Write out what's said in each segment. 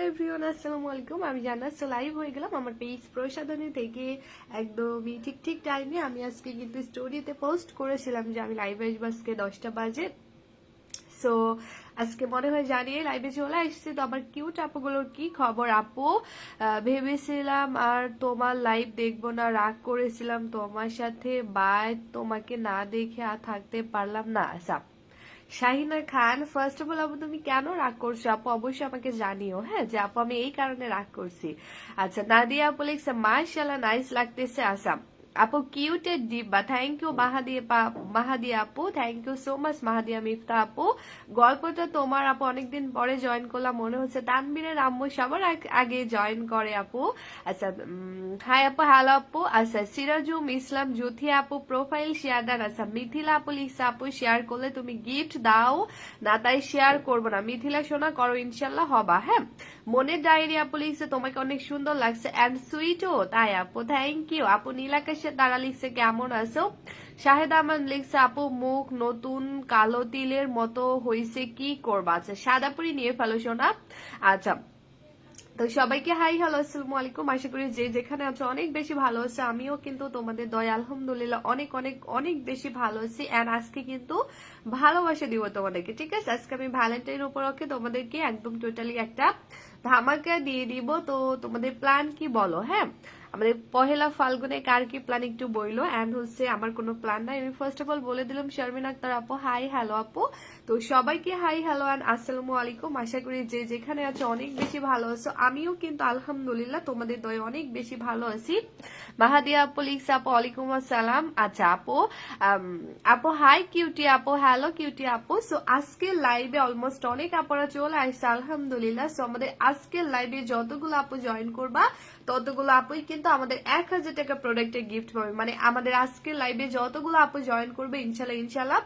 Everyone, আসসালামু আলাইকুম। আমি জান্নাত। সো লাইভ হয়ে গেলাম আমার পেজ প্রসাধনী থেকে একদমই ঠিক টাইমে। আমি আজকে কিন্তু স্টোরিতে পোস্ট করেছিলাম যে আমি লাইভে আসবো আজকে 10টা বাজে। সো আজকে মনে হয় জানিয়ে লাইভে চলে আসছে। তো আমার কিউট আপুগুলোর কি খবর আপু? ভেবেছিলাম আর তোমার লাইভ দেখবো না, রাগ করেছিলাম তোমার সাথে, বাট তোমাকে না দেখে আর থাকতে পারলাম না। আচ্ছা শাহিনা খান, ফার্স্ট অফ অল আপু তুমি কেন রাগ করছো আপু? অবশ্যই আমাকে জানিও, হ্যাঁ, যে আপু আমি এই কারণে রাগ করছি। আচ্ছা নাদিয়া আপু লিখছে মাশাআল্লাহ নাইস লাগতেছে। আচ্ছা আপু কিউটেড ডিব্বা, থ্যাংক ইউ মাহাদিয়া আপু, thank you so much মাহাদিয়া Mifta আপু। গল্পটা তোমার আপু অনেকদিন পরে জয়েন করলাম, মনে হচ্ছে তানবীরের আম্মু সবার আগে জয়েন করে আপু। আচ্ছা হাই আপু, হ্যালো আপু। আচ্ছা সিরাজুম ইসলাম জুথি আপু প্রোফাইল শেয়ার দেন। আচ্ছা মিথিলা আপু লিখছে আপু শেয়ার করলে তুমি গিফট দাও না, তাই শেয়ার করবো না। মিথিলা সোনা করো, ইনশাল্লাহ হবা। হ্যাঁ মনের ডায়েরি আপু লিখছে তোমাকে অনেক সুন্দর লাগছে অ্যান্ড সুইটও, তাই আপু থ্যাংক ইউ আপু। নীলাকাশের তারা লিখছে কেমন আছো। শাহেদ আহমদ লিখছে আপু মুখ নতুন কালো তিলের মতো হইছে, কি করবা? আচ্ছা সাদাপুরি নিয়ে ফেলো সোনা। আচ্ছা তো সবাইকে হাই হ্যালো আসসালামু আলাইকুম। আশা করি যে যেখানে আছো অনেক বেশি ভালো আছে। আমিও কিন্তু তোমাদের দয়া আলহামদুলিল্লাহ অনেক অনেক অনেক বেশি ভালো আছি। এন্ড আজকে কিন্তু ভালোবাসা দিব তোমাদেরকে, ঠিক আছে? আজকে আমি ভ্যালেন্টাইন উপলক্ষে তোমাদেরকে একদম টোটালি একটা ধামাকা দিয়ে দিব। তো তোমাদের প্ল্যান কি বলো? হ্যাঁ আমাদের পহেলা ফাল্গুনে কার কি প্ল্যান একটু বইলো। এন্ড হচ্ছে আমার কোনো প্ল্যান নাই। আমি ফার্স্ট অফ অল বলে দিলাম শারমিন আক্তার আপু হাই হ্যালো আপু। তো সবাইকে হাই হ্যালো অ্যান্ড আসসালামু আলাইকুম। আশা করি যে যেখানে আছো অনেক বেশি ভালো আছো। আমিও কিন্তু আলহামদুলিল্লাহ তোমাদের দয়ে অনেক বেশি ভালো আছি। মাহাদিয়া আপু লিখছে আপু ওয়ালাইকুম আসসালাম। আচ্ছা আপু আপু হাই কিউটি আপু, হ্যালো কিউটি আপু। সো আজকের লাইভে অলমোস্ট অনেক আপুরা চলে আসছে আলহামদুলিল্লাহ। সো আমাদের আজকের লাইভে যতগুলো আপু জয়েন করবা ততগুলো আপুই কিন্তু আমাদের 1000 টাকা প্রোডাক্টের গিফট পাবে। মানে আমাদের আজকের লাইভে যতগুলো আপু জয়েন করবে ইনশাল্লাহ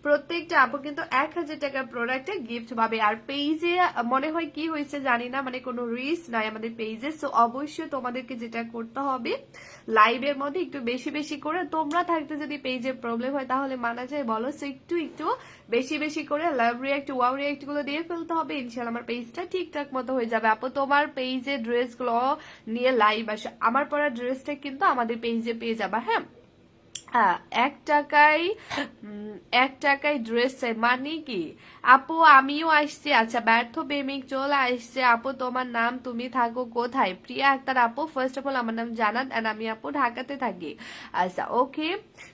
প্রত্যেকটা আপু কিন্তু 1000 টাকার প্রোডাক্টের গিফট পাবে। আর পেজে মনে হয় কি হয়েছে জানি না, মানে কোনো রিস্ক নাই আমাদের পেজে। সো অবশ্যই তোমাদেরকে যেটা করতে হবে লাইভের মধ্যে একটু বেশি বেশি করে, তোমরা থাকতে যদি পেজের প্রবলেম হয় তাহলে মানা যায় বলো। সো একটু বেশি বেশি করে লাভ রিয়াক্ট ওয়াও রিয়াক্ট গুলো দিয়ে ফেলতে হবে, ইনশাল্লাহ আমার পেজটা ঠিকঠাক মতো হয়ে যাবে। আপু তোমার পেজে ড্রেস গুলো নিয়ে লাইভ আসে, আমার পরা ড্রেসটা কিন্তু আমাদের পেজে পেয়ে যাবা। হ্যাঁ 1 টাকায় ড্রেস মানে কি আপু? আমিও আসছি। আচ্ছা ব্যর্থ প্রেমিক চলে আসছে আপু, তোমার নাম, তুমি থাকো কোথায়? প্রিয়া আক্তার আপু, ফার্স্ট অফ অল আমার নাম জানাত এন্ড আমি আপু ঢাকাতে থাকি। আচ্ছা ওকে,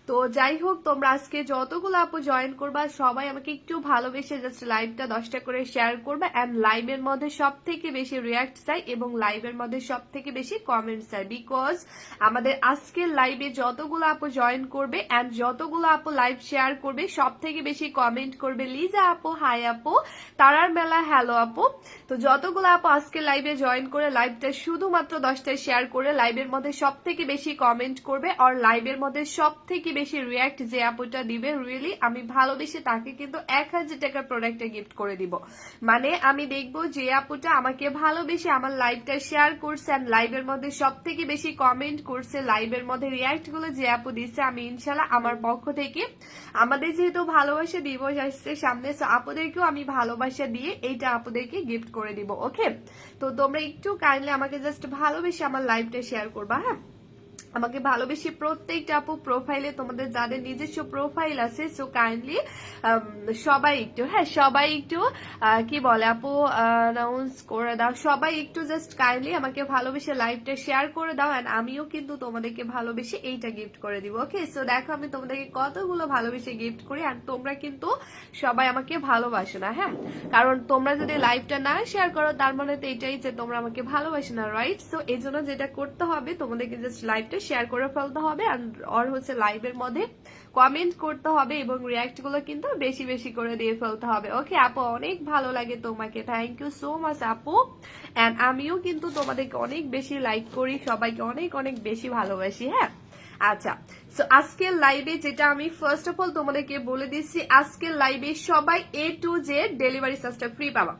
তো যাই হোক তোমরা আজকে যতগুলো আপু জয়েন করবা সবাই আমাকে একটু ভালোবেসে জাস্ট লাইভটা 10টা করে শেয়ার করবে এন্ড লাইভের মধ্যে সব থেকে বেশি রিয়াক্ট চাই এবং লাইভের মধ্যে সব থেকে বেশি কমেন্ট চাই। বিকজ আমাদের আজকের লাইভে যতগুলো আপু জয়েন করবে এন্ড যতগুলো আপু লাইভ শেয়ার করবে সব থেকে বেশি কমেন্ট করবে লিজা আপু হাই আপু, তারার মেলা হ্যালো আপু। তো যতগুলো আপু আজকে লাইভে জয়েন করে লাইভটা শুধুমাত্র 10টায় শেয়ার করে লাইভের মধ্যে সব থেকে বেশি কমেন্ট করবে আর লাইভের মধ্যে সব থেকে বেশি রিয়াক্ট যে আপুটা দিবে, রিয়েলি আমি ভালোবেসে তাকে কিন্তু 1000 টাকার প্রোডাক্টে গিফট করে দিব। মানে আমি দেখবো যে আপুটা আমাকে ভালোবেসে আমার লাইভটা শেয়ার করছে এন্ড লাইভের মধ্যে সব থেকে বেশি কমেন্ট করছে, লাইভের মধ্যে রিয়াক্ট গুলো যে আপু দিচ্ছে, আমি ইনশাল্লাহ আমার পক্ষ থেকে, আমাদের যেহেতু ভালোবাসা দিবস আসছে সামনে, আপুদেরকেও আমি ভালোবাসা দিয়ে এইটা আপুদেরকে গিফট করে দিব। ওকে, তো তোমরা একটু কাইন্ডলি আমাকে জাস্ট ভালোবেসে আমার লাইভটা শেয়ার করবা। হ্যাঁ আমাকে ভালোবেসে প্রত্যেকটা আপু প্রোফাইলে, তোমাদের যাদের নিজস্ব প্রোফাইল আছে, সো কাইন্ডলি সবাই একটু, হ্যাঁ সবাই একটু কি বলে আপু অ্যানাউন্স করে দাও, সবাই একটু জাস্ট কাইন্ডলি আমাকে ভালোবেসে লাইভটা শেয়ার করে দাও এন্ড আমিও কিন্তু তোমাদেরকে ভালোবেসে এইটা গিফট করে দিব। ওকে, সো দেখো আমি তোমাদেরকে কতগুলো ভালোবেসে গিফট করি আর তোমরা কিন্তু সবাই আমাকে ভালোবাসো না। হ্যাঁ কারণ তোমরা যদি লাইভটা না শেয়ার করো তার মানে তো এটাই যে তোমরা আমাকে ভালোবাসো না, রাইট? সো এই জন্য যেটা করতে হবে তোমাদেরকে জাস্ট লাইভটা শেয়ার করে ফেলতে হবে আর হচ্ছে লাইভের মধ্যে কমেন্ট করতে হবে এবং রিয়াক্ট গুলো কিন্তু বেশি বেশি করে দিয়ে ফেলতে হবে। ওকে আপু অনেক ভালো লাগে তোমাকে, থ্যাংক ইউ সো মাচ আপু। এন্ড আমিও কিন্তু তোমাদেরকে অনেক বেশি লাইক করি, সবাইকে অনেক অনেক বেশি ভালোবাসি। হ্যাঁ আচ্ছা সো আজকের লাইভে যেটা আমি ফার্স্ট অফ অল তোমাদেরকে বলে দিচ্ছি, আজকের লাইভে সবাই A to Z ডেলিভারি চার্জটা ফ্রি পাবা।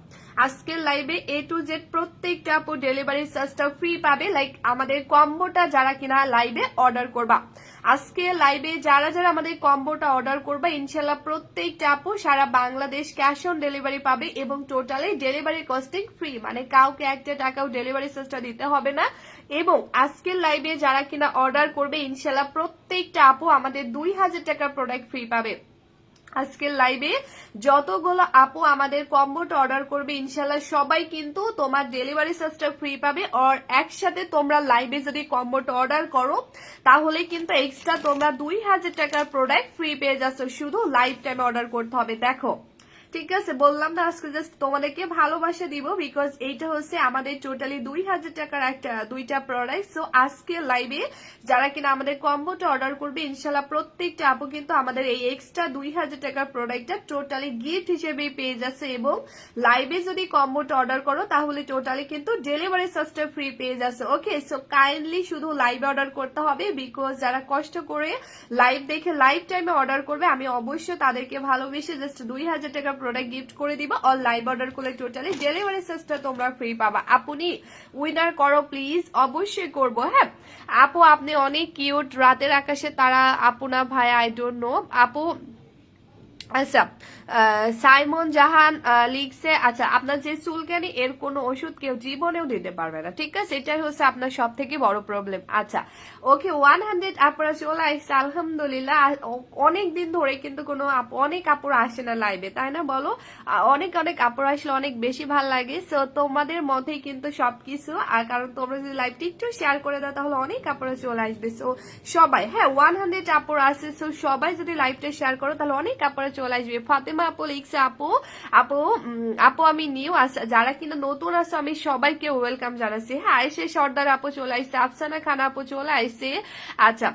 আজকের লাইভে A to Z প্রত্যেকটা আপু ডেলিভারি চার্জটা ফ্রি পাবে। লাইক আমাদের কম্বোটা যারা কিনা লাইভে অর্ডার করবা, আজকে লাইভে যারা যারা আমাদের কম্বোটা অর্ডার করবা, ইনশাল্লাহ প্রত্যেকটা আপু সারা বাংলাদেশ ক্যাশ অন ডেলিভারি পাবে এবং টোটালি ডেলিভারি কস্টিং ফ্রি, মানে কাউকে একটা টাকাও ডেলিভারি চার্জটা দিতে হবে না। এবং আজকের লাইভে যারা কিনা অর্ডার করবে, ইনশাল্লাহ প্রত্যেকটা আপু আমাদের 2000 টাকার প্রোডাক্ট ফ্রি পাবে। আজকের লাইভে যতগুলো আপু আমাদের কম্বোটা অর্ডার করবে, ইনশাল্লাহ সবাই কিন্তু তোমার ডেলিভারি চার্জটা ফ্রি পাবে। আর একসাথে তোমরা লাইভে যদি কম্বোটা অর্ডার করো, তাহলে কিন্তু এক্সট্রা তোমরা 2000 টাকার প্রোডাক্ট ফ্রি পেয়ে যাচ্ছ, শুধু লাইভ টাইমে অর্ডার করতে হবে। দেখো ঠিক আছে, বললাম না আজকে জাস্ট তোমাদেরকে ভালোবাসা দিব, বিকজ এইটা হচ্ছে আমাদের টোটালি 2000 টাকার একটা দুইটা প্রোডাক্ট। সো আজকে লাইভে যারা কিনা আমাদের কম্বোটা অর্ডার করবে, ইনশাল্লাহ প্রত্যেকটা আপু কিন্তু আমাদের এই এক্সট্রা 2000 টাকার প্রোডাক্টটা টোটালি গিফট হিসেবে পেয়ে যাচ্ছে। এবং লাইভে যদি কম্বোটা অর্ডার করো, তাহলে টোটালি কিন্তু ডেলিভারি চার্জটা ফ্রি পেয়ে যাচ্ছে। ওকে, সো কাইন্ডলি শুধু লাইভে অর্ডার করতে হবে, বিকজ যারা কষ্ট করে লাইভ দেখে লাইভ টাইমে অর্ডার করবে, আমি অবশ্যই তাদেরকে ভালোবেসে জাস্ট 2000 টাকার প্রোডাক্ট গিফট করে দিবা। অল লাইভ অর্ডার করলে টোটালি ডেলিভারি চার্জটা তোমরা ফ্রি পাবা। আপনি উইনার করো প্লিজ, অবশ্যই করবো। হ্যাঁ আপু, আপনি অনেক কিউট, রাতের আকাশে তারা আপু না ভাই, আই ডোন্ট নো আপু। আচ্ছা, সাইমন জাহান লিখছে, আচ্ছা আপনার যে চুলকানি এর কোনো ওষুধ কেউ জীবনেও দিতে পারবে না, ঠিক আছে, এটাই হচ্ছে আপনার সব থেকে বড় প্রবলেম। আচ্ছা ওকে, 100 আপনারা চলে আসছে আলহামদুলিল্লাহ। অনেক দিন ধরে কিন্তু কোনো অনেক আপুরা আসে না লাইভে, তাই না বলো? অনেক অনেক আপুরা আসলে অনেক বেশি ভাল লাগে। সো তোমাদের মধ্যেই কিন্তু সবকিছু, আর কারণ তোমরা যদি লাইভটি একটু শেয়ার করে দাও, তাহলে অনেক আপুরা চলে আসবে। সো সবাই, হ্যাঁ 100 আপুরা আছে, সো সবাই যদি লাইভটা শেয়ার করো, তাহলে অনেক আপুরা চলে আসবে। ফাতেমা আপু লিখছে, আপু আপু আপু আমি নিউ যারা কিনা নতুন আছে আমি সবাইকে ওয়েলকাম জানাচ্ছি। হ্যাঁ আয়েশা সর্দার আপু চলে আসছে, আফসানা খান আপু চলে আসছে। আচ্ছা,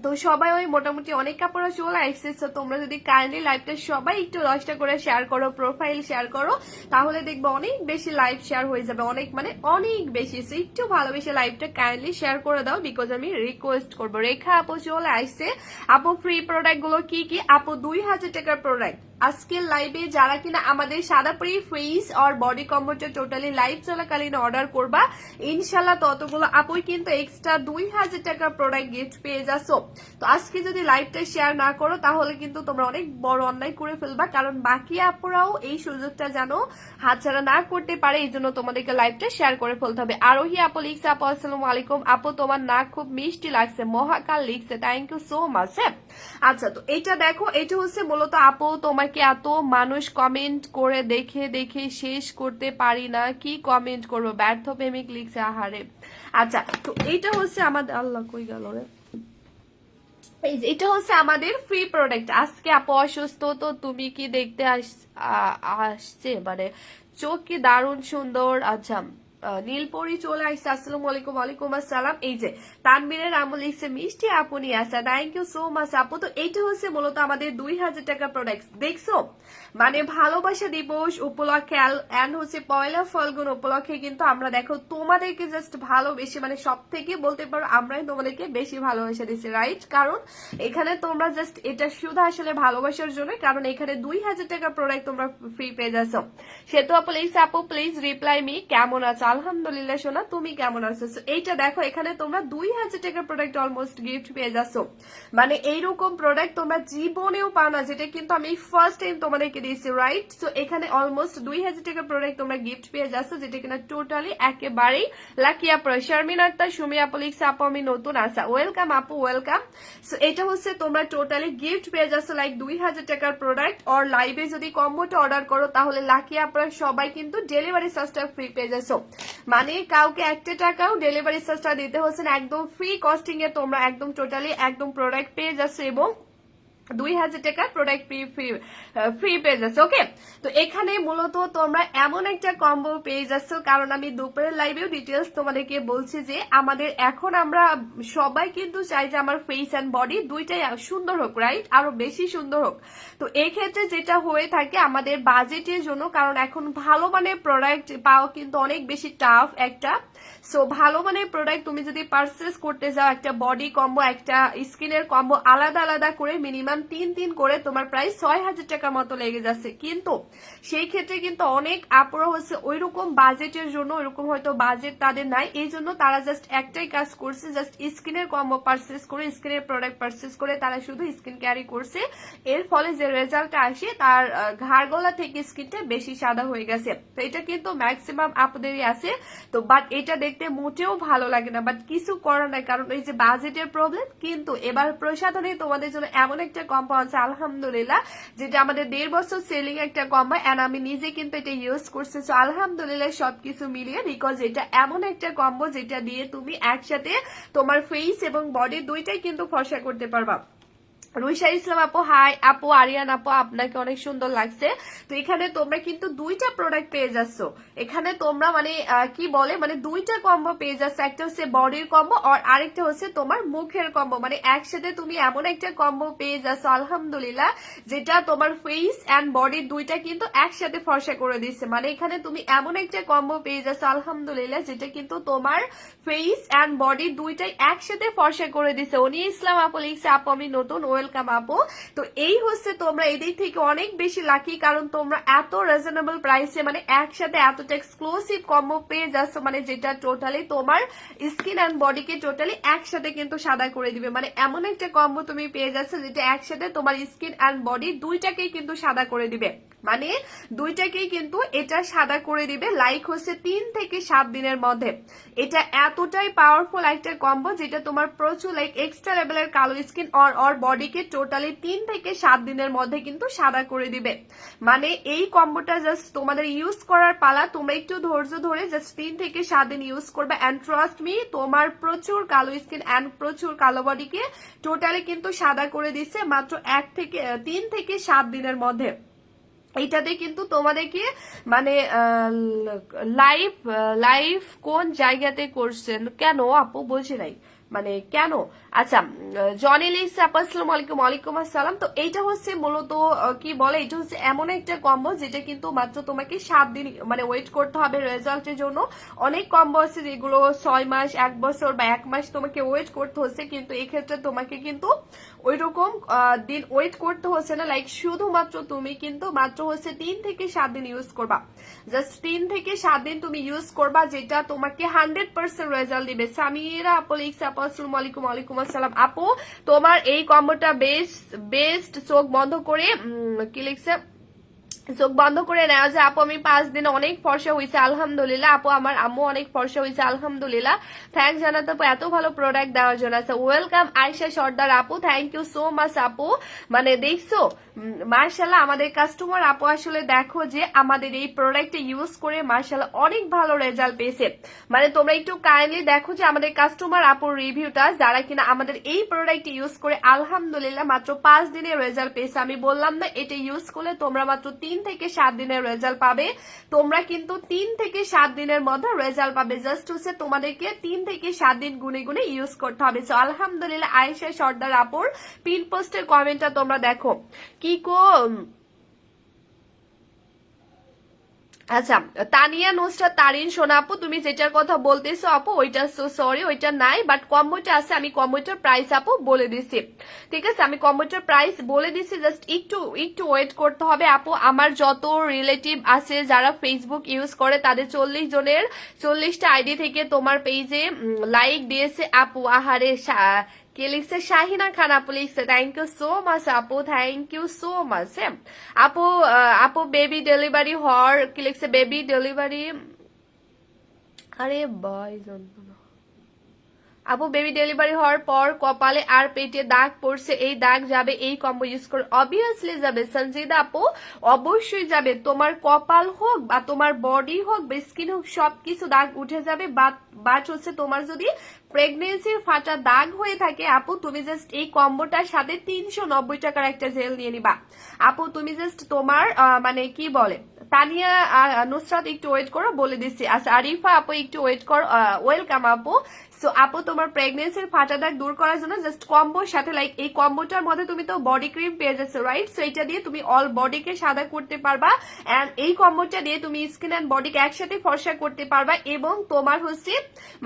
তো সবাই ওই মোটামুটি অনেক কাপড় চলে আসছে। তো তোমরা যদি কাইন্ডলি লাইভটা সবাই একটু 10টা করে শেয়ার করো, প্রোফাইল শেয়ার করো, তাহলে দেখবো অনেক বেশি লাইভ শেয়ার হয়ে যাবে, অনেক মানে অনেক বেশি। সো একটু ভালোবেসে লাইভটা কাইন্ডলি শেয়ার করে দাও, বিকজ আমি রিকোয়েস্ট করবো। রেখা আপু চলে আসছে, আপু ফ্রি প্রোডাক্ট গুলো কি কি? আপু 2000 টাকার প্রোডাক্ট আজকের লাইভে যারা কিনা আমাদের সাদাপুরি ফেস আর বডি কম্বোটা টোটালি লাইভ চলাকালীন অর্ডার করবা, ইনশাল্লাহ ততগুলো আপুই কিন্তু এক্সট্রা 2000 টাকার প্রোডাক্ট গিফট পেয়ে যাচ্ছ। তো আজকে যদি লাইভটা শেয়ার না করো, তাহলে কিন্তু তোমরা অনেক বড় অন্যায় করে ফেলবা, কারণ বাকি আপুরাও এই সুযোগটা যেন হাতছাড়া না করতে পারে, এই জন্য তোমাদেরকে লাইভটা শেয়ার করে ফেলতে হবে। আরোহী আপু লিখছে, আপু আসসালামু আলাইকুম, আপু তোমার নাক খুব মিষ্টি লাগছে। মহাকাল লিখছে, থ্যাংক ইউ সো মাচ। হ্যাঁ আচ্ছা, তো এটা দেখো, এটা হচ্ছে মূলত আপু তোমাকে এত মানুষ কমেন্ট করে দেখে দেখে শেষ করতে পারি না, কি কমেন্ট করবো, ব্যর্থ প্রেমিক লিখছে, আহারে। আচ্ছা, তো এইটা হচ্ছে আমাদের, আল্লাহ কই গেল রে, এটা হচ্ছে আমাদের ফ্রি প্রোডাক্ট। আজকে আপু অসুস্থ, তো তুমি কি দেখতে আসছে, মানে চোখ কি দারুণ সুন্দর। আচ্ছা নীলপরি চলে আসছে, আসসালামু আলাইকুম। ওয়ালাইকুম আসসালাম। এই যে তানবীরের আমল লিখছে, মিষ্টি আপু নিয়ে আসা, থ্যাংক ইউ সো মাচ আপু। তো এইটা হচ্ছে মূলত আমাদের 2000 টাকা প্রোডাক্ট, দেখছো, মানে ভালোবাসা দিবস উপলক্ষে এন্ড হচ্ছে পয়লা ফাল্গুন উপলক্ষে কিন্তু আমরা দেখো তোমাদেরকে জাস্ট ভালোবেসে, মানে সব থেকে বলতে পারো আমরাই তোমাদেরকে বেশি ভালোবাসা দিচ্ছি, রাইট? কারণ এখানে তোমরা জাস্ট এটা শুধু আসলে ভালোবাসার জন্য, কারণ এখানে 2000 টাকা প্রোডাক্ট তোমরা ফ্রি পেয়ে যাচ্ছ। সেতু আপু লিখছে, আপু প্লিজ রিপ্লাই মি, কেমন আছো? আলহামদুলিল্লাহ সোনা, তুমি কেমন আছো? এইটা দেখো, এখানে তোমরা 2000 টাকার প্রোডাক্ট অলমোস্ট গিফট পেয়ে যাচ্ছ, মানে এইরকম প্রোডাক্ট তোমরা জীবনেও পাও না, যেটা কিন্তু আমি ফার্স্ট টাইম তোমাদেরকে দিয়েছি, রাইট? সো এখানে অলমোস্ট 2000 টাকার প্রোডাক্ট তোমরা গিফট পেয়ে যাচ্ছ, যেটা কিনা টোটালি একেবারেই লাকি আপু। শারমিন আক্তার সুমি আপু লিখছে, আপু আমি নতুন আসা, ওয়েলকাম আপু, ওয়েলকাম। সো এটা হচ্ছে তোমরা টোটালি গিফট পেয়ে যাচ্ছ লাইক 2000 টাকার প্রোডাক্ট। আর লাইভে যদি কম্বোটা অর্ডার করো, তাহলে লাকি আপনারা সবাই কিন্তু ডেলিভারি চার্জটা ফ্রি পেয়ে যাচ্ছ, মানে কাউকে একটা টাকাও ডেলিভারি চার্জটা দিতে হচ্ছে না, একদম ফ্রি কস্টিং এ তোমরা একদম টোটালি একদম প্রোডাক্ট পেয়ে যাচ্ছ, এবং 2000 টাকার প্রোডাক্ট ফ্রি পেয়ে যাচ্ছে। ওকে, তো এখানে মূলত তোমরা এমন একটা কম্বো পেয়ে যাচ্ছ, কারণ আমি দুপুরের লাইভেও ডিটেলস তোমাদেরকে বলছি যে আমাদের এখন আমরা সবাই কিন্তু চাই যে আমার ফেস অ্যান্ড বডি দুইটাই সুন্দর হোক, রাইট, আরো বেশি সুন্দর হোক। তো এই ক্ষেত্রে যেটা হয়ে থাকে আমাদের বাজেটের জন্য, কারণ এখন ভালো মানের প্রোডাক্ট পাওয়া কিন্তু অনেক বেশি টাফ একটা। সো ভালো মানের প্রোডাক্ট তুমি যদি পারচেস করতে যাও, একটা বডি কম্বো একটা স্কিনের কম্বো আলাদা আলাদা করে মিনিমাম মিনিমাম 3 করে তোমার প্রায় 6,000 টাকার মতো লেগে যাচ্ছে। কিন্তু সেই ক্ষেত্রে কিন্তু অনেক আপুরা হচ্ছে ওইরকম বাজেটের জন্য, ওইরকম হয়তো বাজেট তাদের নাই, এই জন্য তারা জাস্ট একটাই কাজ করছে, জাস্ট স্কিনের কম্বো পারচেস করে, স্কিনের প্রোডাক্ট পারচেস করে তারা শুধু স্কিন ক্যারি করছে। এর ফলে যে রেজাল্টটা আসে তার ঘাড় গলা থেকে স্কিনটা বেশি সাদা হয়ে গেছে। তো এটা কিন্তু ম্যাক্সিমাম আপুদেরই আছে। তো বাট এটা দেখতে মোটেও ভালো লাগে না, বাট কিছু করার নাই, কারণ এই যে বাজেটের প্রবলেম। কিন্তু এবার প্রসাধনী তোমাদের জন্য এমন একটা কম্বো আছে আলহামদুলিল্লাহ, যেটা আমাদের 1.5 বছর সেলিং একটা কম্বো, এন্ড আমি নিজে কিন্তু এটা ইউজ করছি। সো আলহামদুলিল্লাহ সবকিছু মিলিয়ে, বিকজ এটা এমন একটা কম্বো যেটা দিয়ে তুমি একসাথে তোমার ফেস এবং বডি দুইটাই কিন্তু ফর্সা করতে পারবা। রুইশা ইসলাম আপু হাই আপু, আরিয়ান আপু আপনাকে অনেক সুন্দর লাগছে। তো এখানে তোমরা কিন্তু দুইটা প্রোডাক্ট পেয়ে যাচ্ছ। এখানে তোমরা মানে কি বলে মানে দুইটা কম্বো পেয়ে যাচ্ছ, একটা হচ্ছে বডির কম্বো আর আরেকটা হচ্ছে তোমার মুখের কম্বো। মানে একসাথে তুমি এমন একটা কম্বো পেয়ে যাচ্ছ আলহামদুলিল্লাহ, যেটা তোমার ফেস এন্ড বডি দুইটা কিন্তু একসাথে ফর্সা করে দিচ্ছে। মানে এখানে তুমি এমন একটা কম্বো পেয়ে যাচ্ছ আলহামদুলিল্লাহ, যেটা কিন্তু তোমার ফেস এন্ড বডি দুইটাই একসাথে ফর্সা করে দিচ্ছে। উনি ইসলাম আপু লিখছে আপু আমি নতুন, ওয়েলকাম আপু। তো এই হচ্ছে তোমরা এদিক থেকে অনেক বেশি লাকি, কারণ তোমরা এত রিজনেবল প্রাইসে মানে একসাথে এতটা এক্সক্লুসিভ কম্বো পেয়ে যাচ্ছ, মানে যেটা টোটালি তোমার স্কিন এন্ড বডিকে টোটালি একসাথে কিন্তু সাদা করে দিবে। মানে এমন একটা কম্বো তুমি পেয়ে যাচ্ছ যেটা একসাথে তোমার স্কিন এন্ড বডি দুইটাকেই কিন্তু সাদা করে দিবে। মানে দুইটাকেই কিন্তু এটা সাদা করে দিবে, লাইক হচ্ছে 3 থেকে 7 দিনের মধ্যে। এটা এতটাই পাওয়ারফুল একটা কম্বো যেটা তোমার প্রচুর লাইক এক্সট্রা লেভেলের কালো স্কিন অর বডিকে টোটালি 3 থেকে 7 দিনের মধ্যে কিন্তু সাদা করে দিবে। মানে এই কম্বোটা জাস্ট তোমাদের ইউজ করার পালা, তোমরা একটু ধৈর্য ধরে জাস্ট 3 থেকে 7 দিন ইউজ করবে, এন্ড ট্রাস্ট মি তোমার প্রচুর কালো স্কিন এন্ড প্রচুর কালো বডিকে টোটালি কিন্তু সাদা করে দিচ্ছে মাত্র 3 থেকে 7 দিনের মধ্যে। এইটাতে কিন্তু তোমাদেরকে মানে লাইভ কোন জায়গাতে করছেন কেন আপু বুঝি নাই, মানে কেন? আচ্ছা জনি লিখছে আপু আসসালামু আলাইকুম। ওয়ালাইকুম আসসালাম। তো এইটা হচ্ছে মূলত কি বলে, এটা হচ্ছে এমন একটা কম্বো যেটা কিন্তু মাত্র তোমাকে 7 দিন মানে ওয়েট করতে হবে রেজাল্টের জন্য। অনেক কম্বো আছে যেগুলো 6 মাস 1 বছর বা 1 মাস তোমাকে ওয়েট করতে হচ্ছে, কিন্তু এই ক্ষেত্রে তোমাকে কিন্তু ওই রকম দিন ওয়েট করতে হচ্ছে না। লাইক শুধুমাত্র তুমি কিন্তু মাত্র হচ্ছে 3 থেকে 7 দিন ইউজ করবা, জাস্ট 3 থেকে 7 দিন তুমি ইউজ করবা, যেটা তোমাকে 100% রেজাল্ট দিবে। সামিরা আপু লিখছে আপু আসসালামু আলাইকুম। ওয়ালাইকুম আসসালাম আপু, তোমার এই কম্বোটা বেস্ট। চোখ বন্ধ করে কি লিখছে, চোখ বন্ধ করে নেওয়া যায় আপু। আমি 5 দিনে অনেক ফর্সা হয়েছে আলহামদুলিল্লাহ আপু, আমার আম্মু অনেক ফর্সা হয়েছে আলহামদুলিল্লাহ। থ্যাংকস জানাতে আপু এত ভালো প্রোডাক্ট দেওয়ার জন্য। আচ্ছা ওয়েলকাম আয়শা সর্দার আপু, থ্যাংক ইউ সো মাচ আপু। মানে দেখছো মার্শাল্লাহ আমাদের কাস্টমার আপু আসলে দেখো যে আমাদের এই প্রোডাক্টটা ইউজ করে মার্শাল্লাহ অনেক ভালো রেজাল্ট পেয়েছে। মানে তোমরা একটু কাইন্ডলি দেখো যে আমাদের কাস্টমার আপুর রিভিউটা, যারা কিনা আমাদের এই প্রোডাক্ট ইউজ করে আলহামদুলিল্লাহ মাত্র 5 দিনে রেজাল্ট পেয়েছে। আমি বললাম না এটা ইউজ করলে তোমরা মাত্র 3 থেকে 7 দিনের রেজাল্ট পাবে, তোমরা কিন্তু 3 থেকে 7 দিনের মধ্যে রেজাল্ট পাবে। জাস্ট হচ্ছে তোমাদেরকে 3 থেকে 7 দিন গুনে গুনে ইউজ করতে হবে। সো আলহামদুলিল্লাহ আয়েশা সর্দার আপুর পিন পোস্টের কমেন্টটা তোমরা দেখো কি কো। আচ্ছা তানিয়া নুসরাত তারিন সোনা আপু, তুমি যেটার কথা বলতেছো আপু ওইটা সরি ওইটা নাই, বাট কম্বোটা আছে। আমি কম্বোটার প্রাইস আপু বলে দিছি, ঠিক আছে? আমি কম্বোটার প্রাইস বলে দিছি, জাস্ট একটু ওয়েট করতে হবে আপু। আমার যত রিলেটিভ আছে যারা ফেসবুক ইউজ করে তাদের 40 জনের 40টা আইডি থেকে তোমার পেজে লাইক দিয়েছে আপু। আহারে কে লিখছে, শাহিনা খান আপু লিখছে, থ্যাংক ইউ সো মাচ আপু, থ্যাংক ইউ সো মাচ। হ্যাঁ আপু, আপু বেবি ডেলিভারি হওয়ার কি লিখছে, বেবি ডেলিভারি, আরে বাই যন্ত্রণা আপু বেবি ডেলিভারি হওয়ার পর কপালে আর পেটে দাগ পড়ছে, এই দাগ যাবে এই কম্বো ইউজ করে? অবভিয়াসলি যাবে সঞ্জিদা আপু, অবশ্যই যাবে। তোমার কপাল হোক বা তোমার বডি হোক বা স্কিন হোক সবকিছু দাগ উঠে যাবে। বাট হচ্ছে তোমার যদি প্রেগনেন্সির ফাটা দাগ হয়ে থাকে আপু, তুমি জাস্ট এই কম্বোটার সাথে 390 টাকার একটা জেল নিয়ে নিবা আপু। তুমি জাস্ট তোমার মানে কি বলে, তানিয়া নুসরাত একটু ওয়েট করো বলে দিচ্ছি। আচ্ছা আরিফা আপু একটু ওয়েট করো, ওয়েলকাম আপু। সো আপু তোমার প্রেগনেন্সির ফাটা দাগ দূর করার জন্য জাস্ট কম্বোর সাথে লাইক এই কম্বোটার মধ্যে তুমি তো বডি ক্রিম পেয়ে যাচ্ছ, রাইট? সো এটা দিয়ে তুমি অল বডিকে সাদা করতে পারবা, এন্ড এই কম্বোটা দিয়ে তুমি স্কিন এন্ড বডিকে একসাথে ফর্সা করতে পারবা, এবং তোমার হচ্ছে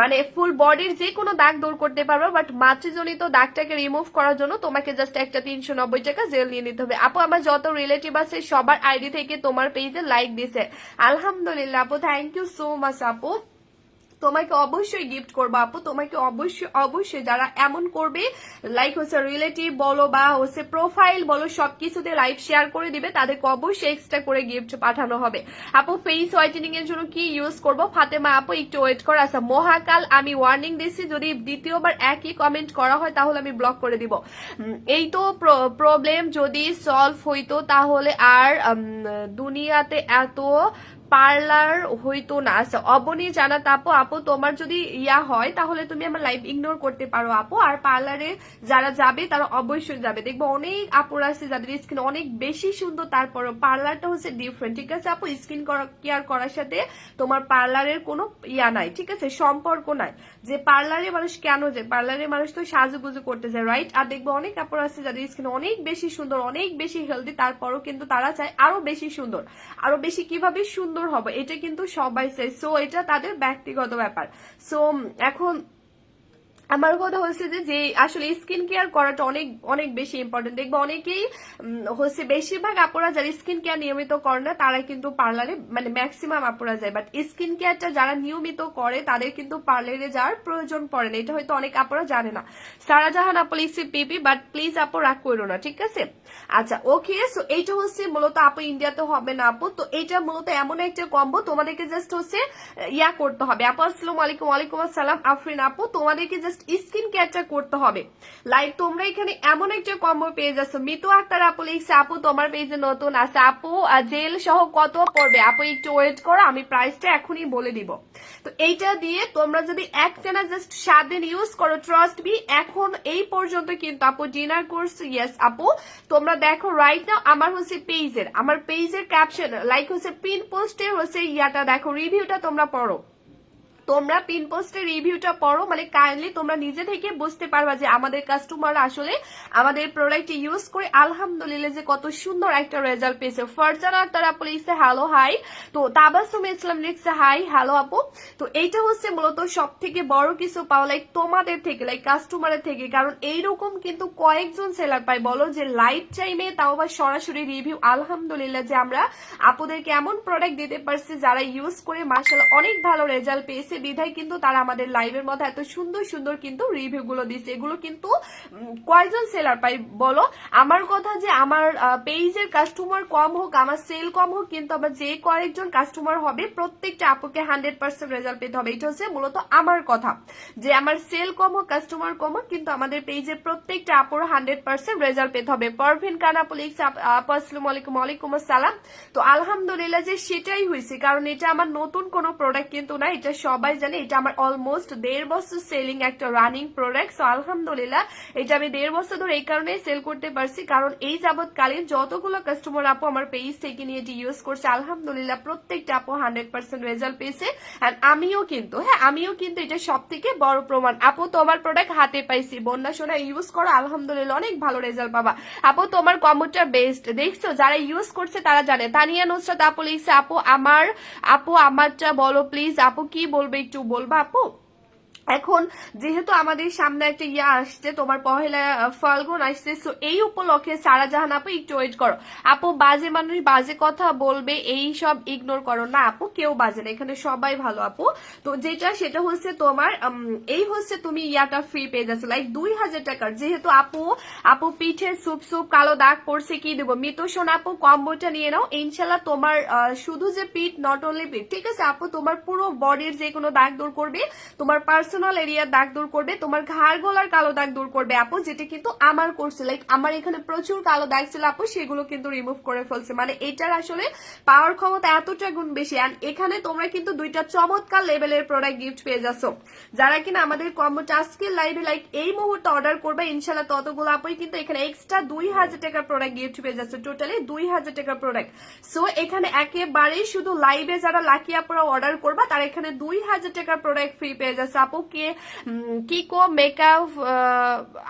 মানে ফুল বডির যে কোনো দাগ দূর করতে পারবা। বাট মাতৃজনিত দাগটাকে রিমুভ করার জন্য তোমাকে জাস্ট একটা 390 টাকা জেল নিয়ে নিতে হবে। আপু আমার যত রিলেটিভ আছে সবার আইডি থেকে তোমার পেজে লাইক দিছে, আলহামদুলিল্লাহ আপু, থ্যাংক ইউ সো মাচ আপু। তোমাকে অবশ্যই গিফট করবো আপু, তোমাকে অবশ্যই অবশ্যই যারা এমন করবে লাইক হচ্ছে রিলেটিভ বলো বা হচ্ছে প্রোফাইল বলো সবকিছুতে লাইভ শেয়ার করে দিবে, তাদেরকে অবশ্যই এক্সট্রা করে গিফট পাঠানো হবে। আপু ফেস হোয়াইটেনিং এর জন্য কি ইউজ করবো? ফাতেমা আপু একটু ওয়েট করো। আচ্ছা মহাকাল, আমি ওয়ার্নিং দিচ্ছি যদি দ্বিতীয়বার একই কমেন্ট করা হয় তাহলে আমি ব্লক করে দিব। এই তো প্রবলেম যদি সলভ হইতো তাহলে আর দুনিয়াতে এত পার্লার হইতো না। আচ্ছা অবনী জানাত আপু, আপু তোমার যদি ইয়া হয় তাহলে তুমি আমার লাইভ ইগনোর করতে পারো আপু, আর পার্লারে যারা যাবে তারা অবশ্যই যাবে। দেখবো অনেক আপুর আছে যাদের স্কিন অনেক বেশি সুন্দর, তারপরও পার্লারটা হচ্ছে ডিফারেন্ট, ঠিক আছে আপু? স্কিন কেয়ার করার সাথে তোমার পার্লারের কোনো ইয়া নাই, ঠিক আছে, সম্পর্ক নাই। যে পার্লারে মানুষ কেন যায়? পার্লারে মানুষ তো সাজুগুজু করতে যায়, রাইট? আর দেখবো অনেক আপুর আছে যাদের স্কিন অনেক বেশি সুন্দর, অনেক বেশি হেলদি, তারপরও কিন্তু তারা চায় আরো বেশি সুন্দর, আরো বেশি কিভাবে সুন্দর হবে, এটা কিন্তু সবাই চায়। সো এটা তাদের ব্যক্তিগত ব্যাপার। সো এখন আমার কথা হচ্ছে যে আসলে স্কিন কেয়ার করাটা অনেক অনেক বেশি ইম্পর্টেন্ট। দেখবো অনেকেই হচ্ছে বেশিরভাগ আপুরা যারা স্কিন কেয়ার নিয়মিত করে না তারা কিন্তু পার্লারে মানে ম্যাক্সিমাম আপুরা যায়, বাট স্কিন কেয়ারটা যারা নিয়মিত করে তাদের কিন্তু পার্লারে যাওয়ার প্রয়োজন পড়ে না, এটা হয়তো অনেক আপুরা জানে না। সারাজাহান আপু লিখছি পিপি, বাট প্লিজ আপু রাগ করো না, ঠিক আছে? আচ্ছা ওকে, সো এইটা হচ্ছে মূলত আপু ইন্ডিয়াতে হবে না আপু, তো এইটা মূলত এমন একটা কম্বো তোমাদেরকে জাস্ট হচ্ছে ইয়া করতে হবে। আপু আসসালামু আলাইকুম। ওয়ালাইকুম আসসালাম আফরিন আপু, তোমাদেরকে জাস্ট স্কিন কেয়ারটা করতে হবে। লাইক তোমরা এখানে এমন একটা কম্বো পেয়ে যাচ্ছ। মিতু আক্তার আপু লিখছে আপু তোমার পেজে নতুন আছে আপু, জেল সহ কত পড়বে? আপু একটু ওয়েট করো, আমি প্রাইসটা এখনই বলে দিব। তো এইটা দিয়ে তোমরা যদি একটানা জাস্ট 7 দিন ইউজ করো, ট্রাস্ট মি এখন এই পর্যন্ত কিন্তু আপু ডিনার কোর্স, ইয়েস আপু তোমরা দেখো রাইট নাও আমার হচ্ছে আমার পেজের ক্যাপশন লাইক হচ্ছে পিন পোস্টের হচ্ছে ইয়াটা দেখো, রিভিউটা তোমরা পড়ো, তোমরা পিন পোস্টের রিভিউটা পড়ো, মানে কাইন্ডলি তোমরা নিজে থেকে বুঝতে পারবা যে আমাদের কাস্টমার আসলে আমাদের প্রোডাক্ট ইউজ করে আলহামদুলিল্লাহ যে কত সুন্দর একটা রেজাল্ট পেয়েছে। ফারজানা আক্তার আপু লিখছে হ্যালো হাই, তো তাবাসসুম ইসলাম লিখছে হাই হ্যালো আপু। তো এইটা হচ্ছে মূলত সব থেকে বড় কিছু পাও লাইক তোমাদের থেকে, লাইক কাস্টমারের থেকে, কারণ এইরকম কিন্তু কয়েকজন সেলার পাই বলো যে লাইভ টাইমে তাও বা সরাসরি রিভিউ আলহামদুলিল্লাহ যে আমরা আপুদেরকে এমন প্রোডাক্ট দিতে পারছি যারা ইউজ করে মাশাআল্লাহ অনেক ভালো রেজাল্ট পেয়েছে, বিধায় কিন্তু তারা আমাদের লাইভের মধ্যে এত সুন্দর সুন্দর কিন্তু রিভিউ গুলো দিচ্ছে। এগুলো কিন্তু কয়জন সেলার পাই বলো? আমার কথা যে আমার পেজের কাস্টমার কম হোক, আমার সেল কম হোক, কিন্তু আমার যে কয়েকজন কাস্টমার হবে প্রত্যেকটা আপুকে 100% রেজাল্ট পেতে হবে। এটা হচ্ছে মূলত আমার কথা, যে আমার সেল কম হোক, কাস্টমার কম হোক, কিন্তু আমাদের পেজের প্রত্যেকটা আপুর 100% রেজাল্ট পেতে হবে। পারভিন খান আপু লিখছে আপু আসসালামু আলাইকুম। ওয়ালাইকুম আসসালাম। তো আলহামদুলিল্লাহ যে সেটাই হয়েছে, কারণ এটা আমার নতুন কোনো প্রোডাক্ট কিন্তু না, এটা সবাই জানে, এটা আমার অলমোস্ট 1.5 বছর সেলিং একটা রানিং প্রোডাক্ট। সো আলহামদুলিল্লাহ এটা আমি 1.5 বছর ধরে এই কারণে সেল করতে পারছি, কারণ এই যাবৎকালীন যতগুলো কাস্টমার আপু আমার পেজ থেকে নিয়ে এটি ইউজ করছে আলহামদুলিল্লাহ প্রত্যেকটা আপু 100% রেজাল্ট পেয়েছে। এন্ড আমিও কিন্তু আমিও কিন্তু এটা সব থেকে বড় প্রমাণ। আপু তোমার প্রোডাক্ট হাতে পাইছি, বন্যা সোনা ইউজ করো আলহামদুলিল্লাহ অনেক ভালো রেজাল্ট পাবা। আপু তোমার কম্বোটা বেস্ট, দেখছো যারা ইউজ করছে তারা জানে। তানিয়া নুসরাত আপু লিখছে আপু আমারটা বলো প্লিজ। আপু কি বলবে একটু বলবা আপু? এখন যেহেতু আমাদের সামনে একটা ইয়া আসছে, তোমার পহেলা ফাল্গুন আসছে, সো এই উপলক্ষে সারাজাহান আপু একটু ওয়েট করো। আপু বাজে মানুষ বাজে কথা বলবে এই সব ইগনোর করো না আপু, কেউ বাজে না, এখানে সবাই ভালো আপু। তো যেটা সেটা হচ্ছে তোমার এই হচ্ছে তুমি ইয়াটা ফ্রি পেয়ে যাচ্ছ লাইক 2000 টাকার। যেহেতু আপু পিঠে সুপ কালো দাগ পড়ছে, কি দেবো? মিতু সোনা আপু কম্বোটা নিয়ে নাও ইনশাল্লাহ। তোমার শুধু যে পিঠ, নট অনলি পিঠ, ঠিক আছে আপু, তোমার পুরো বডির যে কোনো দাগ দূর করবে, তোমার পার্সোনাল এরিয়ার দাগ দূর করবে, তোমার ঘাড় গলার কালো দাগ দূর করবে আপু, যেটা কিন্তু আমার করছে। লাইক আমার এখানে প্রচুর কালো দাগ ছিল আপু, সেগুলো কিন্তু রিমুভ করে ফেলছে। মানে এটার আসলে পাওয়ার ক্ষমতা এতটা গুণ বেশি। আর এখানে তোমরা কিন্তু দুইটা চমৎকার লেভেলের প্রোডাক্ট গিফট পেয়ে যাচ্ছ। যারা কিনা আমাদের কম্বোটা আজকের লাইভে লাইক এই মুহূর্তে অর্ডার করবে ইনশাল্লাহ ততগুলো আপুই কিন্তু এখানে এক্সট্রা 2000 টাকার প্রোডাক্ট গিফট পেয়ে যাচ্ছে, টোটালি 2000 টাকার প্রোডাক্ট। সো এখানে একেবারেই শুধু লাইভে যারা লাকি আপুরা অর্ডার করবা তারা এখানে 2000 টাকার প্রোডাক্ট ফ্রি পেয়ে যাচ্ছে আপু। কিকো মেকআপ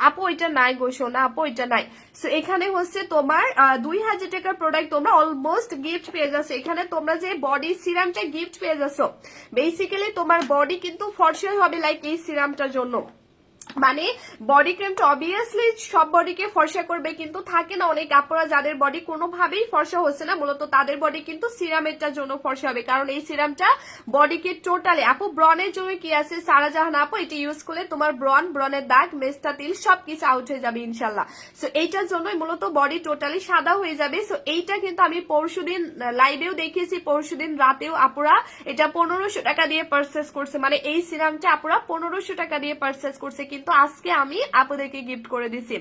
আপু এটা নাই গো সোনা, আপু এটা নাই। সো এখানে হচ্ছে তোমার 2000 টাকার প্রোডাক্ট তোমরা অলমোস্ট গিফট পেয়ে যাচ্ছ। এখানে তোমরা যে বডি সিরামটা গিফট পেয়ে যাচ্ছ, বেসিক্যালি তোমার বডি কিন্তু ফর্সা হবে লাইক এই সিরামটার জন্য। মানে বডি ক্রিমটা অবভিয়াসলি সব বডিকে ফর্সা করবে, কিন্তু থাকে না অনেক আপুরা যাদের বডি কোনোভাবেই ফর্সা হচ্ছে না, মূলত তাদের বডি কিন্তু সিরামেরটার জন্য ফর্সা হবে, কারণ এই সিরামটা বডিকে টোটালি আপু ব্রনের জন্য কি আছে সারাজাহান আপু, এটা ইউজ করলে তোমার ব্রনের দাগ, মেস্তা তিল সবকিছু আউট হয়ে যাবে ইনশাল্লাহ। সো এইটার জন্যই মূলত বডি টোটালি সাদা হয়ে যাবে। সো এইটা কিন্তু আমি পরশুদিন লাইভেও দেখিয়েছি, পরশুদিন রাতেও আপুরা এটা 1500 টাকা দিয়ে পারচেস করছে, মানে এই সিরামটা আপুরা 1500 টাকা দিয়ে পারচেস করছে, কিন্তু আজকে আমি আপুদেরকে গিফট করে দিছি।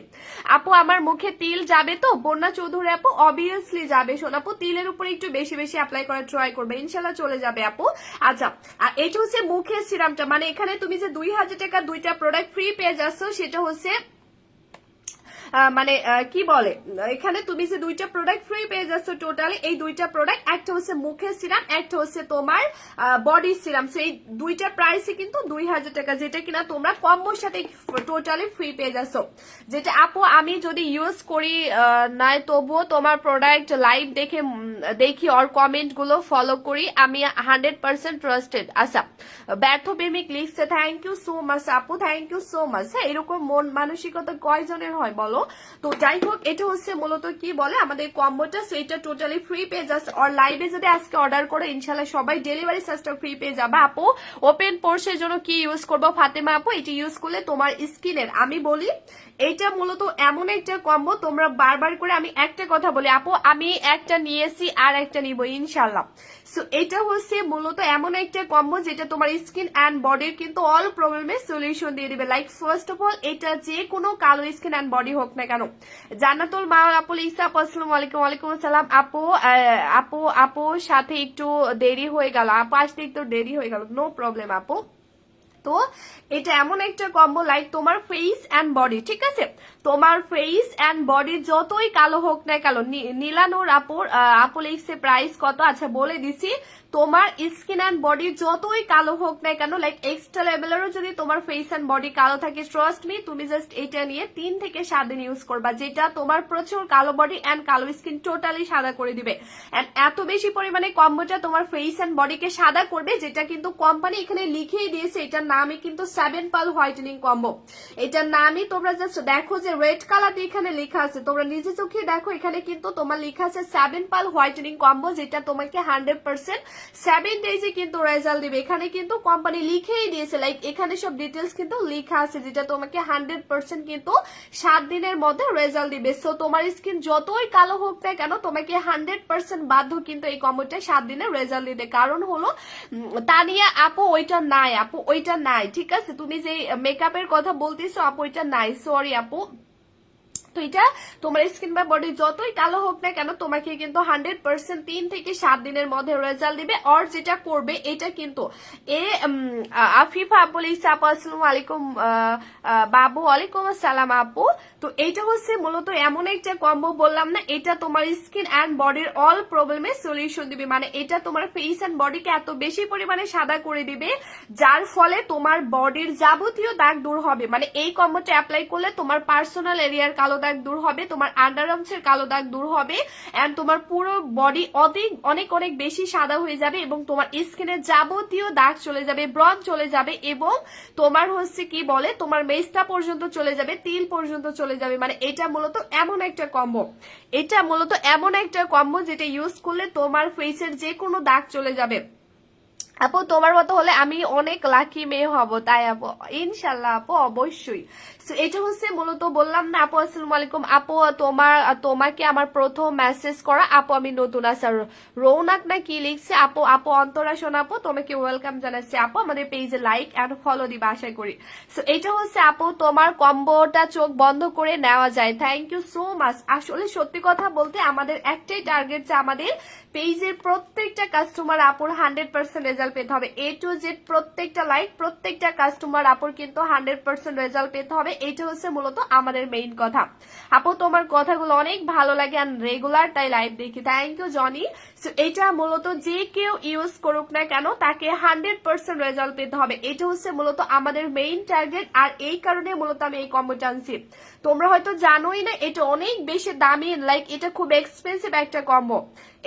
আপু আমার মুখে তিল যাবে তো? বন্যা চৌধুরী আপু অবভিয়াসলি যাবে সোনাপু, তিলের উপরে একটু বেশি বেশি অ্যাপ্লাই করার ট্রাই করবে, ইনশাল্লাহ চলে যাবে আপু। আচ্ছা, আর এটা হচ্ছে মুখের সিরামটা, মানে এখানে তুমি যে 2000 টাকা দুইটা প্রোডাক্ট ফ্রি পেয়ে যাচ্ছ, সেটা হচ্ছে মানে কি বলে, এখানে তুমি যে দুইটা প্রোডাক্ট ফ্রি পেয়ে যাচ্ছ টোটালি, এই দুইটা প্রোডাক্ট একটা হচ্ছে মুখের সিরাম, একটা হচ্ছে তোমার বডি সিরাম। সো এই দুইটা প্রাইসে কিন্তু 2000 টাকা, যেটা কিনা তোমরা কম্বোর সাথে টোটালি ফ্রি পেয়ে যাচ্ছ। যেটা আপু আমি যদি ইউজ করি নাই, তবুও তোমার প্রোডাক্ট লাইভ দেখি ওর কমেন্ট গুলো ফলো করি, আমি 100% ট্রাস্টেড। আচ্ছা, ব্যর্থ প্রেমিক লিখছে, থ্যাংক ইউ সো মাচ আপু, থ্যাংক ইউ সো মাচ। হ্যাঁ, এরকম মন মানসিকতা কয়জনের হয় বলো? তো যাই হোক, এটা হচ্ছে মূলত কি বলে আমাদের কম্বোটা, সো এটা টোটালি ফ্রি পেয়ে যাচ্ছে। আর লাইভে যদি আজকে অর্ডার করে ইনশাল্লাহ সবাই ডেলিভারি চার্জটা ফ্রি পেয়ে যাবে। আপু ওপেন পোর্সের জন্য কি ইউজ করবো ফাতেমা আপু? এটা ইউজ করলে তোমার স্কিনের, আমি বলি এটা মূলত এমন একটা কম্বো, তোমরা বারবার করে আমি একটা কথা বলি আপু, আমি একটা নিয়েছি আর একটা নিব ইনশাল্লাহ। সো এটা হচ্ছে মূলত এমন একটা কম্বো যেটা তোমার স্কিন অ্যান্ড বডির কিন্তু অল প্রবলেমের সলিউশন দিয়ে দিবে। লাইক ফার্স্ট অফ অল, এটা যে কোনো কালো স্কিন অ্যান্ড বডি হোক না কেন। জান্নাতুল মা আপু ইসা আপু আসসালামু আলাইকুম। ওয়ালাইকুম আসসালাম আপু। আপুর সাথে একটু দেরি হয়ে গেল আপু, আসতে একটু দেরি হয়ে গেল, নো প্রবলেম আপু। তো এটা এমন একটা কম্বো লাইক তোমার ফেস অ্যান্ড বডি, ঠিক আছে, তোমার ফেস অ্যান্ড বডি যতই কালো হোক না কেন, নীলানুর আপু লিখছে প্রাইস কত? আচ্ছা বলে দিছি, তোমার স্কিন অ্যান্ড বডি যতই কালো হোক না কেন, লাইক এক্সট্রা লেভেলেরও যদি তোমার ফেস অ্যান্ড বডি কালো থাকে, ট্রাস্ট মি, তুমি জাস্ট এটা নিয়ে 3 থেকে 7 দিন ইউজ করবা, যেটা তোমার প্রচুর কালো বডি অ্যান্ড কালো স্কিন টোটালি সাদা করে দিবে। এন্ড এত বেশি পরিমাণে কম্বোটা তোমার ফেস অ্যান্ড বডিকে সাদা করবে, যেটা কিন্তু কোম্পানি এখানে লিখেই দিয়েছে। এটার নামই কিন্তু 7 পাল হোয়াইটেনিং কম্বো। এটার নামই তোমরা জাস্ট দেখো যে রেড কালার দিয়ে এখানে লেখা আছে, তোমরা নিজে চোখে দেখো, এখানে কিন্তু তোমার লেখা আছে 7 পাল হোয়াইটেনিং কম্বো, যেটা তোমাকে 100% 7 ডেজে কিন্তু রেজাল্ট দিবে। এখানে কিন্তু কোম্পানি লিখেই দিয়েছে, লাইক এখানে সব ডিটেলস কিন্তু লেখা আছে, যেটা তোমাকে 100% কিন্তু 7 দিনের মধ্যে রেজাল্ট দিবে। সো তোমার স্কিন যতই কালো হোক না কেন, তোমাকে 100% বাধ্য কিন্তু এই কম্বোটা 7 দিনে রেজাল্ট দিতে। কারণ হলো তানিয়া আপু ওইটা নাই, আপু ওইটা নাই, ঠিক আছে, তুমি যে মেকআপের কথা বলতেছো আপু ওইটা নাই, সরি আপু। তো এটা তোমার স্কিন বা বডি যতই কালো হোক না কেন, তোমাকে কিন্তু 100% 3 থেকে 7 দিনের মধ্যে রেজাল্ট দিবে। আর যেটা করবে এটা কিন্তু আফিফা আপু লিখছে, আপু আসসালামু আলাইকুম বাবু। ওয়ালাইকুম আসসালাম আপু। তো এইটা হচ্ছে মূলত এমন একটা কম্বো, বললাম না, এটা তোমার স্কিন অ্যান্ড বডির অল প্রবলেমের সলিউশন দিবে। মানে এটা তোমার ফেস অ্যান্ড বডিকে এত বেশি পরিমাণে সাদা করে দিবে, যার ফলে তোমার বডির যাবতীয় দাগ দূর হবে। মানে এই কম্বোটা অ্যাপ্লাই করলে তোমার পার্সোনাল এরিয়ার কালো দাগ দূর হবে, তোমার আন্ডারআর্মস এর কালো দাগ দূর হবে, এন্ড তোমার পুরো বডি অনেক অনেক বেশি সাদা হয়ে যাবে, এবং তোমার স্কিনের যাবতীয় দাগ চলে যাবে, ব্রণ চলে যাবে, এবং তোমার হচ্ছে কি বলে তোমার মেস্তা পর্যন্ত চলে যাবে, তিল পর্যন্ত চলে যাবে। মানে এটা মূলত এমন একটা কম্বো, এটা মূলত এমন একটা কম্বো যেটা ইউজ করলে তোমার ফেসের যে কোনো দাগ চলে যাবে। আপু তোমার মতো হলে আমি অনেক লাকি মেয়ে হব, তাই আপু ইনশাল্লাহ আপু অবশ্যই। এটা হচ্ছে মূলত বললাম না আপু আসসালামু আলাইকুম আপু, তোমাকে আমার প্রথম মেসেজ করা আপু, আমি নতুন আসার রৌনাক না কি লিখছে আপু, অন্তরা শোনা আপু, তোমাকে ওয়েলকাম জানাচ্ছি আপু, আমাদের পেজে লাইক এন্ড ফলো দিবা আশা করি। সো এটা হচ্ছে আপু তোমার কম্বোটা চোখ বন্ধ করে নেওয়া যায়, থ্যাংক ইউ সো মাচ। আসলে সত্যি কথা বলতে আমাদের একটাই টার্গেট যে আমাদের পেজের প্রত্যেকটা কাস্টমার আপুর 100% রেজাল্ট রেজাল্ট পেতে হবে। A to Z প্রত্যেকটা লাইক প্রত্যেকটা কাস্টমার আপুর কিন্তু 100% রেজাল্ট পেতে হবে। এইটা হচ্ছে মূলত আমাদের মেইন কথা। আপু তোমার কথাগুলো অনেক ভালো লাগে আর রেগুলার তাই লাইভ দেখি। Thank you Johnny. সো এটা মূলত যে কেউ ইউজ করুক না কেন তাকে 100% রেজাল্ট পেতে হবে। এটা হচ্ছে মূলত আমাদের মেইন টার্গেট। আর এই কারণে মূলত আমি এই কম্বোটা আনছি। তোমরা হয়তো জানোই না এটা অনেক বেশি দামি, লাইক এটা খুব এক্সপেন্সিভ একটা কম্বো।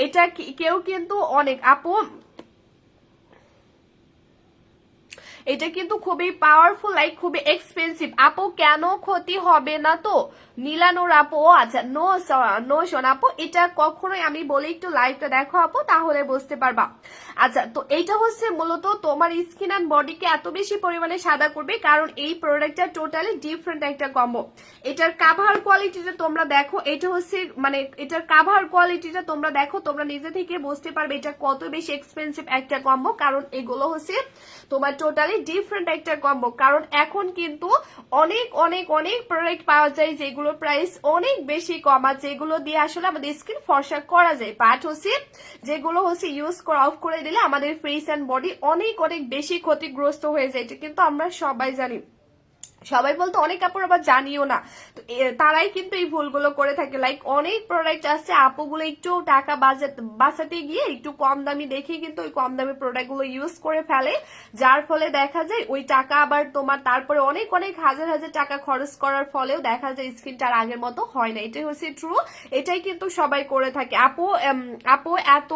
এটা কেউ কিন্তু অনেক আপু এটা কিন্তু খুবই পাওয়ারফুল, লাইক খুবই এক্সপেন্সিভ। আপু কেন ক্ষতি হবে না তো নীলানোর আপু? আচ্ছা নো নো শোন আপু, এটা কখনোই আমি বলি একটু লাইভটা দেখো আপু তাহলে বুঝতে পারবা। আচ্ছা তো এইটা হচ্ছে মূলত তোমার স্কিন অ্যান্ড বডিকে এত বেশি পরিমাণে সাদা করবে কারণ এই প্রোডাক্টটা টোটালি ডিফারেন্ট একটা কম্বো। এটার কাভার কোয়ালিটিটা তোমরা দেখো, এটা হচ্ছে মানে এটার কাভার কোয়ালিটিটা তোমরা দেখো, তোমরা নিজে থেকে বুঝতে পারবে এটা কত বেশি এক্সপেন্সিভ একটা কম্বো। কারণ এগুলো হচ্ছে তোমার টোটালি ডিফারেন্ট একটা কম্বো। কারণ এখন কিন্তু অনেক অনেক অনেক প্রোডাক্ট পাওয়া যায় যেগুলোর প্রাইস অনেক বেশি কম আছে, যেগুলো দিয়ে আসলে আমাদের স্কিন ফর্সা করা যায়, বাট হচ্ছে যেগুলো হচ্ছে ইউজ করা অফ করে দিলে আমাদের ফেস অ্যান্ড বডি অনেক অনেক বেশি ক্ষতিগ্রস্ত হয়ে যায়। এটা কিন্তু আমরা সবাই জানি, সবাই বলতে অনেক কাপড় আবার জানিও না। তো তারাই কিন্তু এই ভুলগুলো করে থাকে। লাইক অনেক প্রোডাক্ট আছে আপুগুলো একটু টাকা বাঁচাতে গিয়ে একটু কম দামি দেখে কিন্তু ওই কম দামি প্রোডাক্ট গুলো ইউজ করে ফেলে, যার ফলে দেখা যায় ওই টাকা আবার তোমার তারপরে অনেক অনেক হাজার হাজার টাকা খরচ করার ফলেও দেখা যায় স্কিনটা আর আগের মতো হয় না। এটাই হচ্ছে ট্রু, এটাই কিন্তু সবাই করে থাকে। আপু আপু এত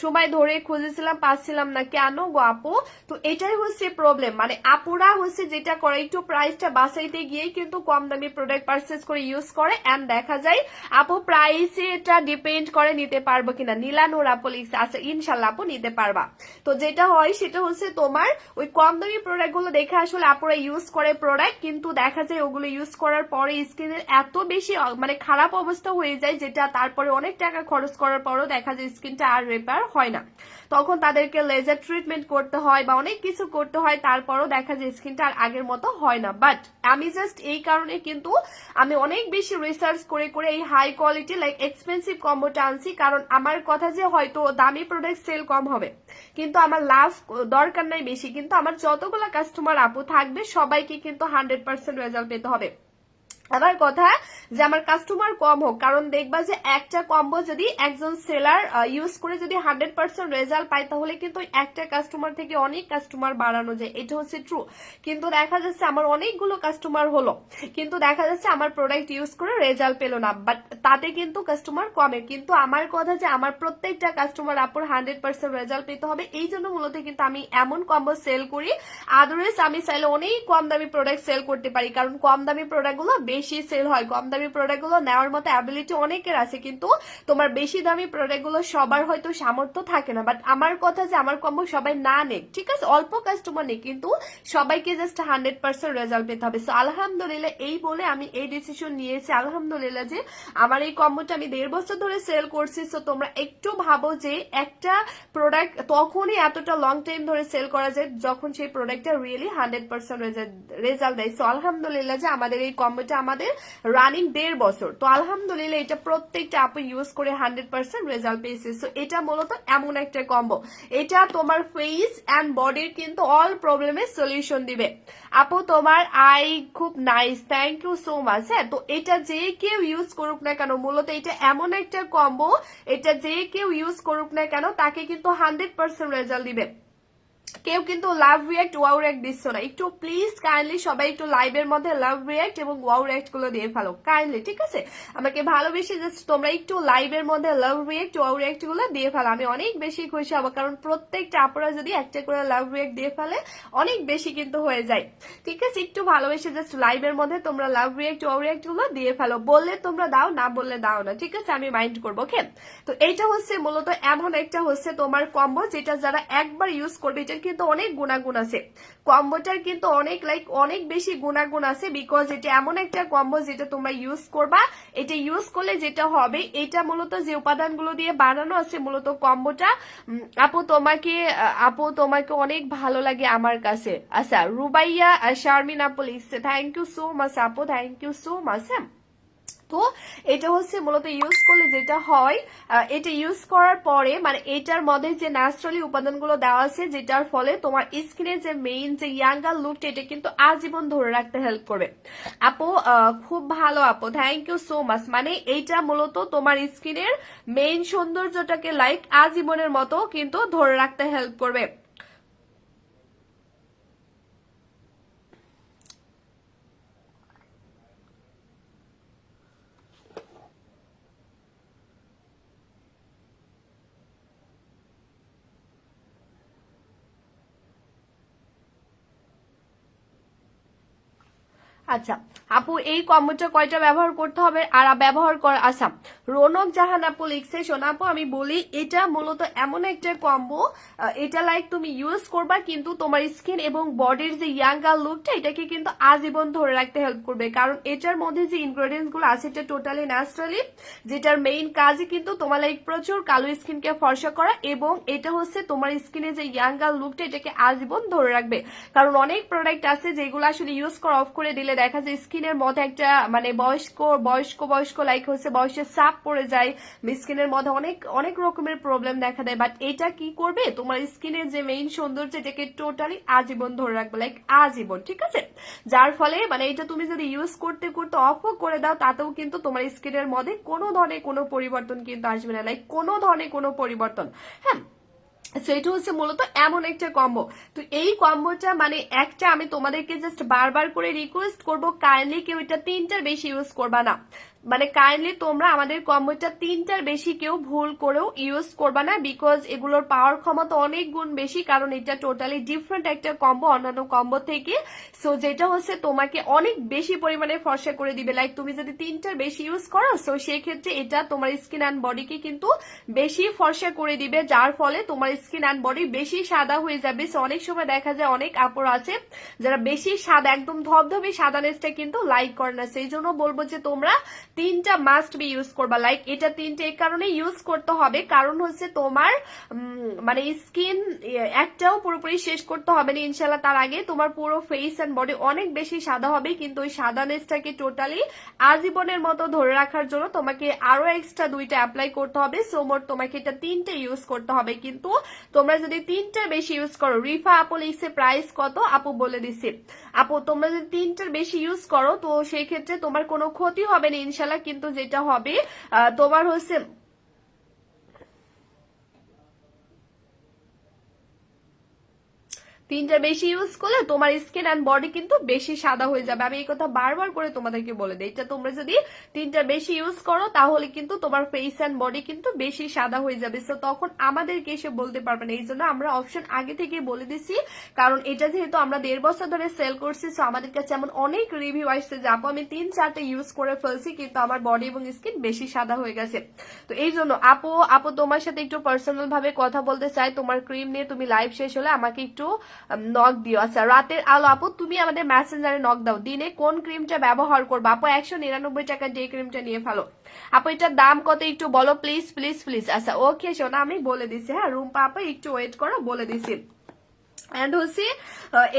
সময় ধরে খুঁজেছিলাম পাচ্ছিলাম না কেন গো আপু? তো এটাই হচ্ছে প্রবলেম, মানে আপুরা হচ্ছে যেটা করে একটু প্রাইস বাসাইতে গিয়ে কিন্তু কম দামি প্রোডাক্ট পারচেজ করে ইউজ করে এন্ড দেখা যায় আপু প্রাইসে এটা ডিপেন্ড করে নিতে পারবো কিনা। নীলানুর আপু লিখছে আচ্ছা ইনশাল্লাহ আপু নিতে পারবা। তো যেটা হয় সেটা হচ্ছে তোমার ওই কম দামি প্রোডাক্ট গুলো দেখে আসলে আপুরা ইউজ করে প্রোডাক্ট, কিন্তু দেখা যায় ওগুলো ইউজ করার পরে স্কিনের এত বেশি মানে খারাপ অবস্থা হয়ে যায় যেটা তারপরে অনেক টাকা খরচ করার পরও দেখা যায় স্কিনটা আর রিপেয়ার হয় না। তখন তাদেরকে লেজার ট্রিটমেন্ট করতে হয় বা অনেক কিছু করতে হয়, তারপরও দেখা যায় স্কিনটা আর আগের মতো হয় না। বাট আমি জাস্ট এই কারণে কিন্তু আমি অনেক বেশি রিসার্চ করে করে এই হাই কোয়ালিটি লাইক এক্সপেন্সিভ কম্বোটা আনছি। কারণ আমার কথা যে হয়তো দামি প্রোডাক্ট সেল কম হবে কিন্তু আমার লাভ দরকার নাই বেশি, কিন্তু আমার যতগুলো কাস্টমার আপু থাকবে সবাইকে কিন্তু 100% রেজাল্ট পেতে হবে। আমার কথা যে আমার কাস্টমার কম হোক, কারণ দেখবা যে একটা কম্বো যদি একজন সেলার ইউজ করে যদি 100% রেজাল্ট পায় তাহলে কিন্তু একটা কাস্টমার থেকে অনেক কাস্টমার বাড়ানো যায়, এটা হচ্ছে ট্রু। কিন্তু দেখা যাচ্ছে আমার অনেকগুলো কাস্টমার হলো কিন্তু দেখা যাচ্ছে আমার প্রোডাক্ট ইউজ করে রেজাল্ট পেলো না, বাট তাতে কিন্তু কাস্টমার কমে। কিন্তু আমার কথা যে আমার প্রত্যেকটা কাস্টমার আপুর 100% রেজাল্ট পেতে হবে, এই জন্য মূলত কিন্তু আমি এমন কম্বো সেল করি। আদারওয়াইজ আমি চাইলে অনেক কম দামি প্রোডাক্ট সেল করতে পারি, কারণ কম দামি প্রোডাক্ট গুলো বেশি সেল হয়। কম দামি প্রোডাক্ট গুলো নেওয়ার মতো অ্যাবিলিটি অনেকের আছে, কিন্তু তোমার বেশি দামি প্রোডাক্ট গুলো সবার হয়তো সামর্থ্য থাকে না। বাট আমার কথা যে আমার কম্বো সবাই না নেক, ঠিক আছে, অল্প কাস্টমার নেই কিন্তু সবাইকে জাস্ট 100% রেজাল্ট পেতে হবে। সো আলহামদুলিল্লাহ এই বলে আমি এই ডিসিশন নিয়েছি আলহামদুলিল্লাহ যে আমার এই কম্বোটা আমি 1.5 বছর ধরে সেল করছি। সো তোমরা একটু ভাবো যে একটা প্রোডাক্ট তখনই এতটা লং টাইম ধরে সেল করা যায় যখন সেই প্রোডাক্টটা রিয়েলি 100% রেজাল্ট দেয়। সো আলহামদুলিল্লাহ যে আমাদের এই কম্বোটা আমাদের রানিং 1.5 বছর। তো আলহামদুলিল্লাহ এটা প্রত্যেকটা আপু ইউজ করে 100% রেজাল্ট পেয়েছে। সো এটা মূলত এমন একটা কম্বো, এটা তোমার ফেস অ্যান্ড বডির কিন্তু অল প্রবলেমের সলিউশন দিবে। আপু তোমার আই খুব nice, thank you so much. হ্যাঁ তো এটা যে কেউ ইউজ করুক না কেন, মূলত এটা এমন একটা কম্বো, এটা যে কেউ ইউজ করুক না কেন তাকে কিন্তু 100% রেজাল্ট দিবে। কেউ কিন্তু লাভ রিয়াক্ট ওয়াও রিয়াক্ট দিচ্ছ না, একটু প্লিজ কাইন্ডলি সবাই একটু লাইভের মধ্যে লাভ রিয়াক্ট এবং ওয়াও রিয়াক্ট গুলো দিয়ে ফেলো কাইন্ডলি, ঠিক আছে? আমাকে ভালোবেসে জাস্ট তোমরা একটু লাইভের মধ্যে লাভ রিয়াক্ট ওয়াও রিয়াক্ট গুলো দিয়ে ফেলো, আমি অনেক বেশি খুশি হবো। কারণ প্রত্যেকটা আপুরা যদি একটা করে লাভ রিয়াক্ট দিয়ে ফেলে অনেক বেশি কিন্তু হয়ে যায়, ঠিক আছে? একটু ভালোবেসে জাস্ট লাইভের মধ্যে তোমরা লাভ রিয়াক্ট ওয়াও রিয়াক্ট গুলো দিয়ে ফেলো, বললে তোমরা দাও, না বললে দাও না, ঠিক আছে? আমি মাইন্ড করবো, ওকে? তো এইটা হচ্ছে মূলত এমন একটা হচ্ছে তোমার কম্বো যেটা যারা একবার ইউজ করবে, এটার কিন্তু অনেক গুণাগুণ আছে, কম্বোটার কিন্তু অনেক লাইক অনেক বেশি গুণাগুণ আছে। বিকজ এটা এমন একটা কম্বো যেটা তোমরা ইউজ করবা, এটা ইউজ করলে যেটা হবে, এটা মূলত যে উপাদানগুলো দিয়ে বানানো আছে মূলত কম্বোটা আপু তোমাকে অনেক ভালো লাগে আমার কাছে। আচ্ছা রুবাইয়া শারমিন আপু লিখছে, থ্যাংক ইউ সো মাচ আপু, থ্যাংক ইউ সো মাচ। হ্যাঁ তো এটা হচ্ছে মূলত ইউজ করলে যেটা হয়, এটা ইউজ করার পরে মানে এটার মধ্যে যে ন্যাচারালি উপাদানগুলো দেওয়া আছে যেটার ফলে তোমার স্কিনের যে মেইন যে ইয়াঙ্গার লুকটা এটা কিন্তু আজীবন ধরে রাখতে হেল্প করবে। আপু খুব ভালো আপু, থ্যাংক ইউ সো মাচ। মানে এইটা মূলত তোমার স্কিনের মেইন সৌন্দর্যটাকে লাইক আজীবনের মতো কিন্তু ধরে রাখতে হেল্প করবে। আচ্ছা আপু, এই কম্বোটা কয়টা ব্যবহার করতে হবে আর ব্যবহার করা, আচ্ছা রৌনক জাহান আপু লিখছে, শোনা আপু আমি বলি এটা মূলত এমন একটা কম্বো, এটা লাইক তুমি ইউজ করবা কিন্তু তোমার স্কিন এবং বডির যে ইয়াঙ্গার লুকটা এটাকে কিন্তু আজীবন ধরে রাখতে হেল্প করবে। কারণ এটার মধ্যে যে ইনগ্রেডিয়েন্টস গুলো আছে এটা টোটালি ন্যাচারালি, যেটার মেইন কাজই কিন্তু তোমার লাইক প্রচুর কালো স্কিনকে ফর্সা করা, এবং এটা হচ্ছে তোমার স্কিনে যে ইয়াঙ্গার লুকটা এটাকে আজীবন ধরে রাখবে। কারণ অনেক প্রোডাক্ট আছে যেগুলো আসলে ইউজ করা অফ করে দিলে দেখা যায় স্কিনের মধ্যে একটা মানে বয়স্ক বয়স্ক বয়স্ক লাইক হচ্ছে বয়সের চাপ পড়ে যায়, স্কিনের মধ্যে অনেক অনেক রকমের প্রবলেম দেখা দেয়। বাট এটা কি করবে, তোমার স্কিনের যে মেইন সৌন্দর্য এটাকে টোটালি আজীবন ধরে রাখবে, লাইক আজীবন, ঠিক আছে। যার ফলে মানে এটা তুমি যদি ইউজ করতে করতে অফও করে দাও তাতেও কিন্তু তোমার স্কিনের মধ্যে কোনো ধরনের কোনো পরিবর্তন কিন্তু আসবে না, লাইক কোনো ধরনের কোনো পরিবর্তন। হ্যাঁ, সেটা হচ্ছে মূলত এমন একটা কম্বো। তো এই কম্বোটা মানে একটা আমি তোমাদেরকে জাস্ট বারবার করে রিকোয়েস্ট করবো, কাইন্ডলি কেউ এটা 3টার বেশি ইউজ করবা না। মানে কাইন্ডলি তোমরা আমাদের কম্বোটা 3টার বেশি কেউ ভুল করেও ইউজ করবা না, বিকজ এগুলোর পাওয়ার ক্ষমতা অনেক গুণ বেশি। কারণ এটা টোটালি ডিফারেন্ট একটা কম্বো অন্যান্য কম্বো থেকে। সো যেটা হচ্ছে তোমাকে অনেক বেশি পরিমাণে ফর্সা করে দিবে, লাইক তুমি যদি 3টার বেশি ইউজ করো সো সেক্ষেত্রে এটা তোমার স্কিন অ্যান্ড বডিকে কিন্তু বেশি ফর্সা করে দিবে, যার ফলে তোমার স্কিন অ্যান্ড বডি বেশি সাদা হয়ে যাবে। সো অনেক সময় দেখা যায় অনেক আপুর আছে যারা বেশি সাদা একদম ধবধবে সাদানেসটা কিন্তু লাইক করে না, সেই জন্য বলবো যে তোমরা 3টা মাস্ট বি ইউজ করবা। লাইক এটা 3টে এই কারণে ইউজ করতে হবে কারণ হচ্ছে তোমার মানে স্কিন একটাও পুরোপুরি শেষ করতে হবে না ইনশাল্লাহ, তার আগে তোমার পুরো ফেস এন্ড বডি অনেক বেশি সাদা হবে। কিন্তু ওই সাদানেসটাকে টোটালি আজীবনের মতো ধরে রাখার জন্য তোমাকে আরো এক্সট্রা 2টা অ্যাপ্লাই করতে হবে। সো মোট তোমাকে এটা 3টে ইউজ করতে হবে। কিন্তু তোমরা যদি 3টার বেশি ইউজ করো, রিফা আপু লিখছে প্রাইস কত, আপু বলে দিছি। আপু তোমরা যদি 3টার বেশি ইউজ করো তো সেই ক্ষেত্রে তোমার কোনো ক্ষতি হবে না ইনশাল্লাহ, কিন্তু যেটা হবে তোমার হচ্ছে 3টার বেশি ইউজ করলে তোমার স্কিন অ্যান্ড বডি কিন্তু বেশি সাদা হয়ে যাবে। আমি এই কথা বারবার করে তোমাদেরকে বলে দিই, এটা তোমরা যদি 3টার বেশি ইউজ করো তাহলে কিন্তু তোমার ফেস অ্যান্ড বডি কিন্তু বেশি সাদা হয়ে যাবে। সো তখন আমাদেরকে এসে বলতে পারবে না, এই জন্য আমরা অপশন আগে থেকে বলে দিছি। কারণ এটা যেহেতু আমরা 1.5 বছর ধরে সেল করছি, সো আমাদের কাছে এমন অনেক রিভিউ আসছে যে আপু আমি 3-4টে ইউজ করে ফেলছি কিন্তু আমার বডি এবং স্কিন বেশি সাদা হয়ে গেছে। তো এই জন্য আপু তোমার সাথে একটু পার্সোনাল ভাবে কথা বলতে চাই, তোমার ক্রিম নিয়ে তুমি লাইভ শেষ হলে আমাকে একটু নক দিও। আচ্ছা রাতের আলো আপু তুমি আমাদের মেসেঞ্জারে নক দাও, দিনে কোন ক্রিমটা ব্যবহার করবো আপু, 199 টাকা যে ক্রিমটা নিয়ে ফেলো আপু, এটার দাম কত একটু বলো প্লিজ প্লিজ প্লিজ। আচ্ছা ওকে শোনা আমি বলে দিছি, হ্যাঁ রুম্পা আপু একটু ওয়েট করো, বলে দিছি। এন্ড হচ্ছে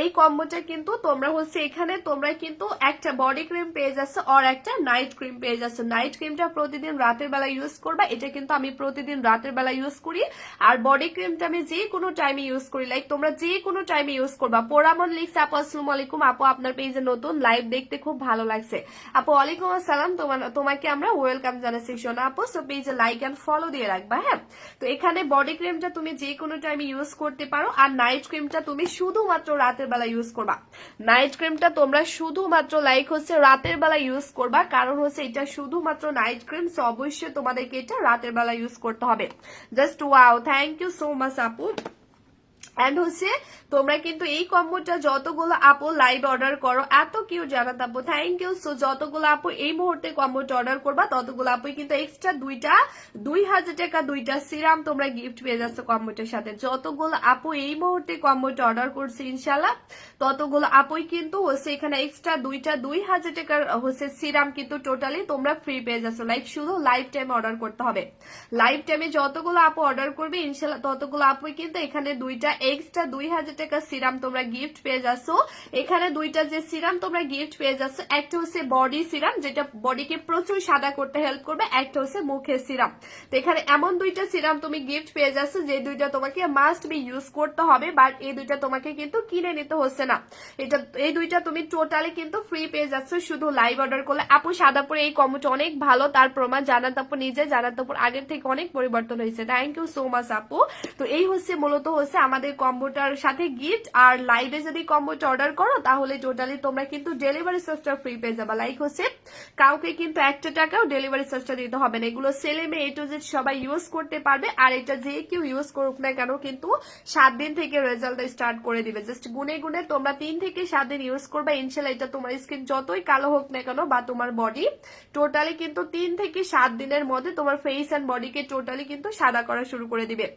এই কম্বোটা কিন্তু তোমরা হচ্ছে এখানে তোমরা কিন্তু একটা বডি ক্রিম পেয়ে যাচ্ছ আর একটা নাইট ক্রিম পেয়ে যাচ্ছ। নাইট ক্রিমটা প্রতিদিন রাতের বেলা ইউজ করবা, এটা কিন্তু আমি প্রতিদিন রাতের বেলা ইউজ করি। আর বডি ক্রিমটা আমি যে কোনো টাইমে ইউজ করি, লাইক তোমরা যে কোনো টাইমে ইউজ করবা। পোড়ামন লিখছে আপু আসসালামু আলাইকুম, আপু আপনার পেজে নতুন লাইভ দেখতে খুব ভালো লাগছে। আপু ওয়ালাইকুম আসসালাম, তোমাকে আমরা ওয়েলকাম জানাচ্ছি সোনা আপু। সো পেজে লাইক এন্ড ফলো দিয়ে রাখবা। হ্যাঁ তো এখানে বডি ক্রিমটা তুমি যে কোনো টাইমে ইউজ করতে পারো, আর নাইট ক্রিমটা তুমি শুধুমাত্র রাতের বেলা ইউজ করবা। নাইট ক্রিমটা তোমরা শুধুমাত্র লাইক হচ্ছে রাতের বেলা ইউজ করবা, কারণ হচ্ছে এটা শুধুমাত্র নাইট ক্রিম, সো অবশ্যই তোমাদেরকে এটা রাতের বেলা ইউজ করতে হবে। Just wow, thank you so much আপু। এন্ড হচ্ছে তোমরা কিন্তু এই কম্বোটা যতগুলো আপু লাইভ অর্ডার করো, এত কিউ জানাত আপু, থ্যাংক ইউ। সো যতগুলো আপু এই মুহূর্তে কম্বোটা অর্ডার করবা ততগুলো আপু কিন্তু এক্সট্রা 2000 টাকা 2টা সিরাম তোমরা গিফট পেয়ে যাচ্ছ কম্বোটার সাথে। যতগুলো আপু এই মুহূর্তে কম্বোটা অর্ডার করছে ইনশাল্লাহ ততগুলো আপুই কিন্তু হচ্ছে এখানে এক্সট্রা 2000 টাকার হচ্ছে সিরাম কিন্তু টোটালি তোমরা ফ্রি পেয়ে যাচ্ছ। লাইক শুধু লাইভ টাইমে অর্ডার করতে হবে, লাইভ টাইমে যতগুলো আপু অর্ডার করবে ইনশাল্লাহ ততগুলো আপুই কিন্তু এখানে 2টা এক্সট্রা 2000 টাকা সিরাম তোমরা গিফট পেয়ে যাচ্ছ। এখানে দুইটা যে সিরাম তোমরা গিফট পেয়ে যাচ্ছ, একটা হচ্ছে বডি সিরাম যেটা বডিকে প্রচুর সাদা করতে হেল্প করবে, একটা হচ্ছে মুখের সিরাম। তো এখানে এমন দুইটা সিরাম তুমি গিফট পেয়ে যাচ্ছ যে দুইটা তোমাকে মাস্ট বি ইউজ করতে হবে, বাট এই দুইটা তোমাকে কিন্তু কিনে নিতে হচ্ছে না। এই দুইটা তুমি টোটালি কিন্তু ফ্রি পেয়ে যাচ্ছ শুধু লাইভ অর্ডার করলে। আপু সাদাপুরে এই কম্বোটা অনেক ভালো, তার প্রমাণ জানাত আপু নিজে, জানাত আপুর আগের থেকে অনেক পরিবর্তন হয়েছে। থ্যাংক ইউ সো মাচ আপু। তো এই হচ্ছে মূলত হচ্ছে আমাদের কম্বোটার সাথে গিফট। আর লাইভে যদি কম্বোটা অর্ডার করো তাহলে টোটালি তোমরা কিন্তু ডেলিভারি চার্জটা ফ্রি পেয়ে যাবা। লাইক হচ্ছে কাউকে কিন্তু 1 টাকাও ডেলিভারি চার্জটা দিতে হবে না। এগুলো ছেলে মেয়ে A to Z সবাই ইউজ করতে পারবে। আর এটা যে কেউ ইউজ করুক না কেন কিন্তু 7 দিন থেকে রেজাল্ট স্টার্ট করে দিবে। জাস্ট গুনে গুনে তোমরা 3 থেকে 7 দিন ইউজ করবে, ইনশাল্লাহ এটা তোমার স্কিন যতই কালো হোক না কেন বা তোমার বডি টোটালি কিন্তু 3 থেকে 7 দিনের মধ্যে তোমার ফেস এন্ড বডিকে টোটালি কিন্তু সাদা করা শুরু করে দিবে।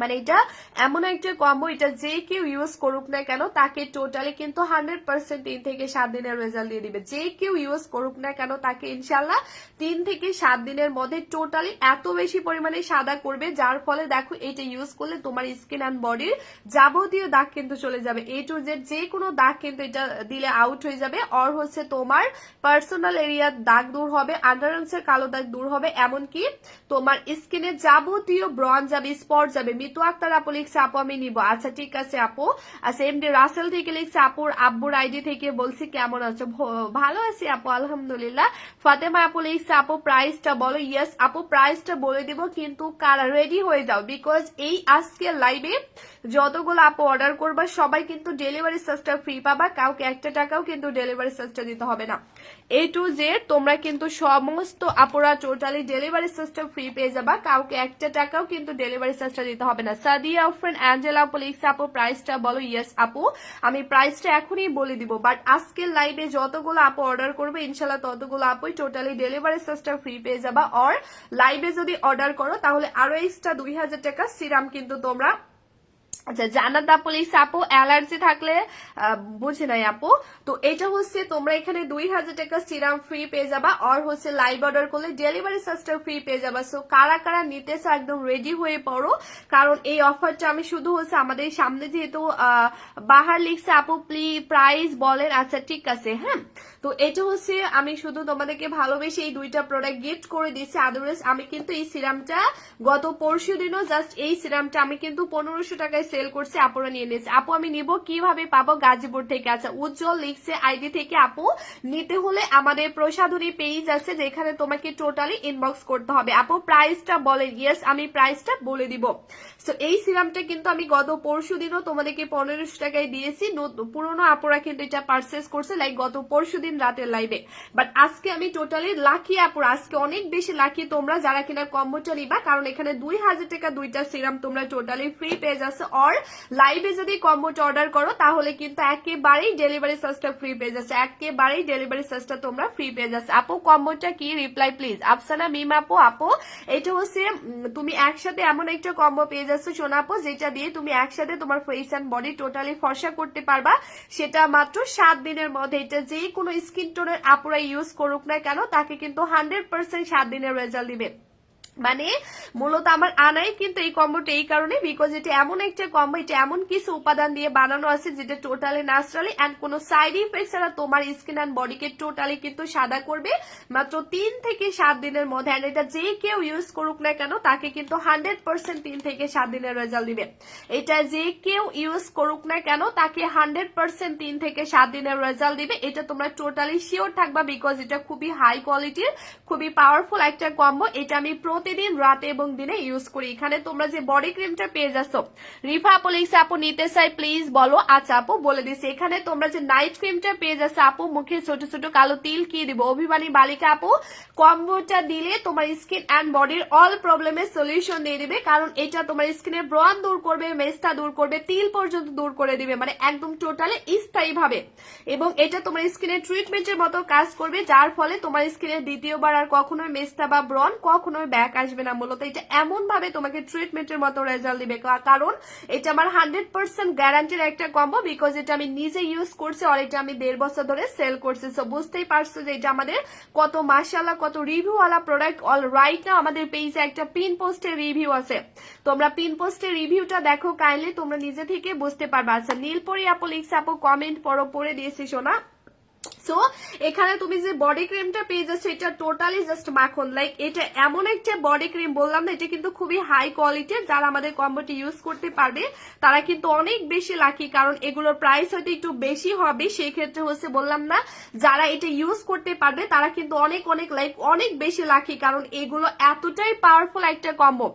মানে এটা এমন একটা কম্বো, এটা যে কেউ ইউজ করুক না কেন তাকে টোটালি কিন্তু 100% 3 থেকে 7 দিনের রেজাল্ট দিয়ে দিবে। যে কেউ ইউজ করুক না কেন তাকে ইনশাল্লাহ 3 থেকে 7 দিনের মধ্যে টোটালি এত বেশি পরিমাণে সাদা করবে, যার ফলে দেখো এটা ইউজ করলে তোমার স্কিন অ্যান্ড বডির যাবতীয় দাগ কিন্তু চলে যাবে। A to Z যে কোনো দাগ কিন্তু এটা দিলে আউট হয়ে যাবে। আর হচ্ছে তোমার পার্সোনাল এরিয়ার দাগ দূর হবে, আন্ডারআর্মসের কালো দাগ দূর হবে, এমনকি তোমার স্কিনের যাবতীয় ব্রন যাবে, স্পট যাবে। মিতু আক্তার আপু লিখছে আপু আমি নিব। আচ্ছা ঠিক আছে আপু। আচ্ছা এমডি রাসেল থেকে লিখছে আপুর আব্বুর আইডি থেকে বলছি কেমন আছো? ভালো আছি আপু আলহামদুলিল্লাহ। ফাতেমা আপু লিখছে আপু প্রাইসটা বলো। ইয়েস আপু প্রাইসটা বলে দিব, কিন্তু কারা রেডি হয়ে যাও, বিকজ এই আজকের লাইভে যতগুলো আপু অর্ডার করবা সবাই কিন্তু ডেলিভারি চার্জটা ফ্রি পাবা, কাউকে 1 টাকাও কিন্তু ডেলিভারি চার্জটা দিতে হবে না। A to Z তোমরা কিন্তু সমস্ত আপুরা টোটালি ডেলিভারি চার্জটা ফ্রি পেয়ে যাবা, কাউকে 1 টাকাও কিন্তু ডেলিভারি চার্জটা দিতে হবে না। সাদিয়া ফ্রেন্ড অ্যাঞ্জেলা আপু লিখছে আপু প্রাইসটা বলো। ইয়েস আপু আমি প্রাইসটা এখনই বলে দিব, বাট আজকের লাইভে যতগুলো আপু অর্ডার করবে ইনশাল্লাহ ততগুলো আপুই টোটালি ডেলিভারি চার্জটা ফ্রি পেয়ে যাবা। আর লাইভে যদি অর্ডার করো তাহলে আরো এক্সট্রা 2000 টাকা সিরাম কিন্তু তোমরা। আচ্ছা জান্নাত আপু লিখছে আপু অ্যালার্জি থাকলে বুঝে নাই আপু। তো এটা হচ্ছে তোমরা এখানে 2000 টাকা সিরাম ফ্রি পেয়ে যাবা, আর হচ্ছে লাইভ অর্ডার করলে ডেলিভারি চার্জটা ফ্রি পেয়ে যাবা। সো কারা কারা নিতেছে একদম রেডি হয়ে পড়ো, কারণ এই অফারটা আমি শুধু হচ্ছে আমাদের সামনে যেহেতু বাহার লিখছে আপু প্রাইস বলেন। আচ্ছা ঠিক আছে হ্যাঁ। তো এটা হচ্ছে আমি শুধু তোমাদেরকে ভালোবেসে এই দুইটা প্রোডাক্ট গিফট করে দিচ্ছি। আদারওয়াইজ আমি কিন্তু এই সিরামটা গত পরশু দিনও জাস্ট এই সিরামটা আমি কিন্তু 1500 টাকায় সেল করছি, আপুরা নিয়ে নিয়েছে। আপু আমি নিব কিভাবে পাবো? গাজীপুর থেকে। আচ্ছা উজ্জ্বল লিখছে আইডি থেকে আপু নিতে হলে আমাদের প্রসাধনী পেজ আছে যেখানে তোমাকে টোটালি ইনবক্স করতে হবে। আপু প্রাইসটা বলেন। ইয়েস আমি প্রাইসটা বলে দিব। সো এই সিরামটা কিন্তু আমি গত পরশু দিনও তোমাদেরকে 1500 টাকায় দিয়েছি, পুরোনো আপুরা কিন্তু এটা পারচেস করছে লাইক গত পরশু দিন রাতের লাইভে। বাট আজকে আমি টোটালি লাকি আপুরা, আজকে অনেক বেশি লাকি তোমরা যারা কিনা কম্বোটা নিবা, কারণ এখানে 2000 টাকা দুইটা সিরাম তোমরা টোটালি ফ্রি পেয়ে যাচ্ছে। আর লাইভে যদি কম্বোটা অর্ডার করো তাহলে কিন্তু একেবারেই ডেলিভারি চার্জটা ফ্রি পেয়ে যাচ্ছে, একেবারেই ডেলিভারি চার্জটা তোমরা ফ্রি পেয়ে যাচ্ছে। আপু কম্বোটা কি? Reply please. আফসানা মিম আপু আপু এটা হচ্ছে তুমি একসাথে এমন একটা কম্বো পেয়ে যাচ্ছ সোনা আপু, যেটা দিয়ে তুমি একসাথে তোমার ফেস এন্ড বডি টোটালি ফর্সা করতে পারবা, সেটা মাত্র 7 দিনের মধ্যে। এটা যে কোনো স্কিন টোনের আপুরা ইউজ করুক না কেন তাকে কিন্তু 100% 7 দিনের রেজাল্ট দিবে। মানে মূলত আমার আনাই কিন্তু এই কম্বোটা এই কারণে, বিকজ এটা এমন একটা কম্বো, এটা এমন কিছু উপাদান দিয়ে বানানো আছে যেটা টোটালি ন্যাচারালি এন্ড কোনো সাইড ইফেক্ট ছাড়া তোমার স্কিন এন্ড বডিকে টোটালি কিন্তু সাদা করবে মাত্র 3 থেকে 7 দিনের মধ্যে। এন্ড এটা যে কেউ ইউজ করুক না কেন তাকে কিন্তু 100% 3 থেকে 7 দিনের রেজাল্ট দিবে। এটা যে কেউ ইউজ করুক না কেন তাকে 100% 3 থেকে 7 দিনের রেজাল্ট দিবে। এটা তোমরা টোটালি শিওর থাকবা, বিকজ এটা খুবই হাই কোয়ালিটির, খুবই পাওয়ারফুল একটা কম্বো। এটা আমি প্রতিদিন রাতে এবং দিনে ইউজ করি। এখানে তোমরা যে বডি ক্রিমটা পেয়ে যাচ্ছ, রিফা আপু লিখছে আপু নিতে চাই প্লিজ বলো। আচ্ছা আপু বলে দিচ্ছি, এখানে তোমরা যে নাইট ক্রিমটা পেয়ে যাচ্ছ আপু মুখে ছোট ছোট কালো তিল কি দিব, অভিমানী বালিকা আপু কম্বোটা দিলে তোমার স্কিন এন্ড বডির অল প্রবলেমের সলিউশন দিয়ে দিবে, কারণ এটা তোমার স্কিনের ব্রণ দূর করবে, মেস্তা দূর করবে, তিল পর্যন্ত দূর করে দিবে, মানে একদম টোটালি স্থায়ী ভাবে। এবং এটা তোমার স্কিনের ট্রিটমেন্টের মতো কাজ করবে, যার ফলে তোমার স্কিনের দ্বিতীয়বার আর কখনোই মেস্তা বা ব্রণ কখনোই ব্যাক আসবে না। মূলত এটা এমন ভাবে তোমাকে ট্রিটমেন্টের মতো রেজাল্ট দিবে, কারণ এটা আমার 100% গ্যারান্টির একটা কম্বো, বিকজ এটা আমি নিজে ইউজ করছি আর এটা আমি 1.5 বছর ধরে সেল করছি। সো বুঝতেই পারছো যে এটা আমাদের কত মাশাআল্লাহ কত রিভিউ ওয়ালা প্রোডাক্ট। অল রাইট না আমাদের পেজে একটা পিন পোস্টের রিভিউ আছে, তোমরা পিন পোস্টের রিভিউটা দেখো কাইন্ডলি, তোমরা নিজে থেকে বুঝতে পারবে। আচ্ছা নীলপরি আপু লিখছে, আপু কমেন্ট পড়ে দিয়েছি শোনা। সো এখানে তুমি যে বডি ক্রিমটা পেয়ে যাচ্ছ এটা টোটালি জাস্ট মাখন, লাইক এটা এমন একটা বডি ক্রিম বললাম না, এটা কিন্তু খুবই হাই কোয়ালিটির। যারা আমাদের কম্বোটি ইউজ করতে পারবে তারা কিন্তু অনেক বেশি লাকি, কারণ এগুলোর প্রাইস হয়তো একটু বেশি হবে, সেই ক্ষেত্রে হচ্ছে বললাম না যারা এটা ইউজ করতে পারবে তারা কিন্তু অনেক অনেক লাইক অনেক বেশি লাকি, কারণ এগুলো এতটাই পাওয়ারফুল একটা কম্বো।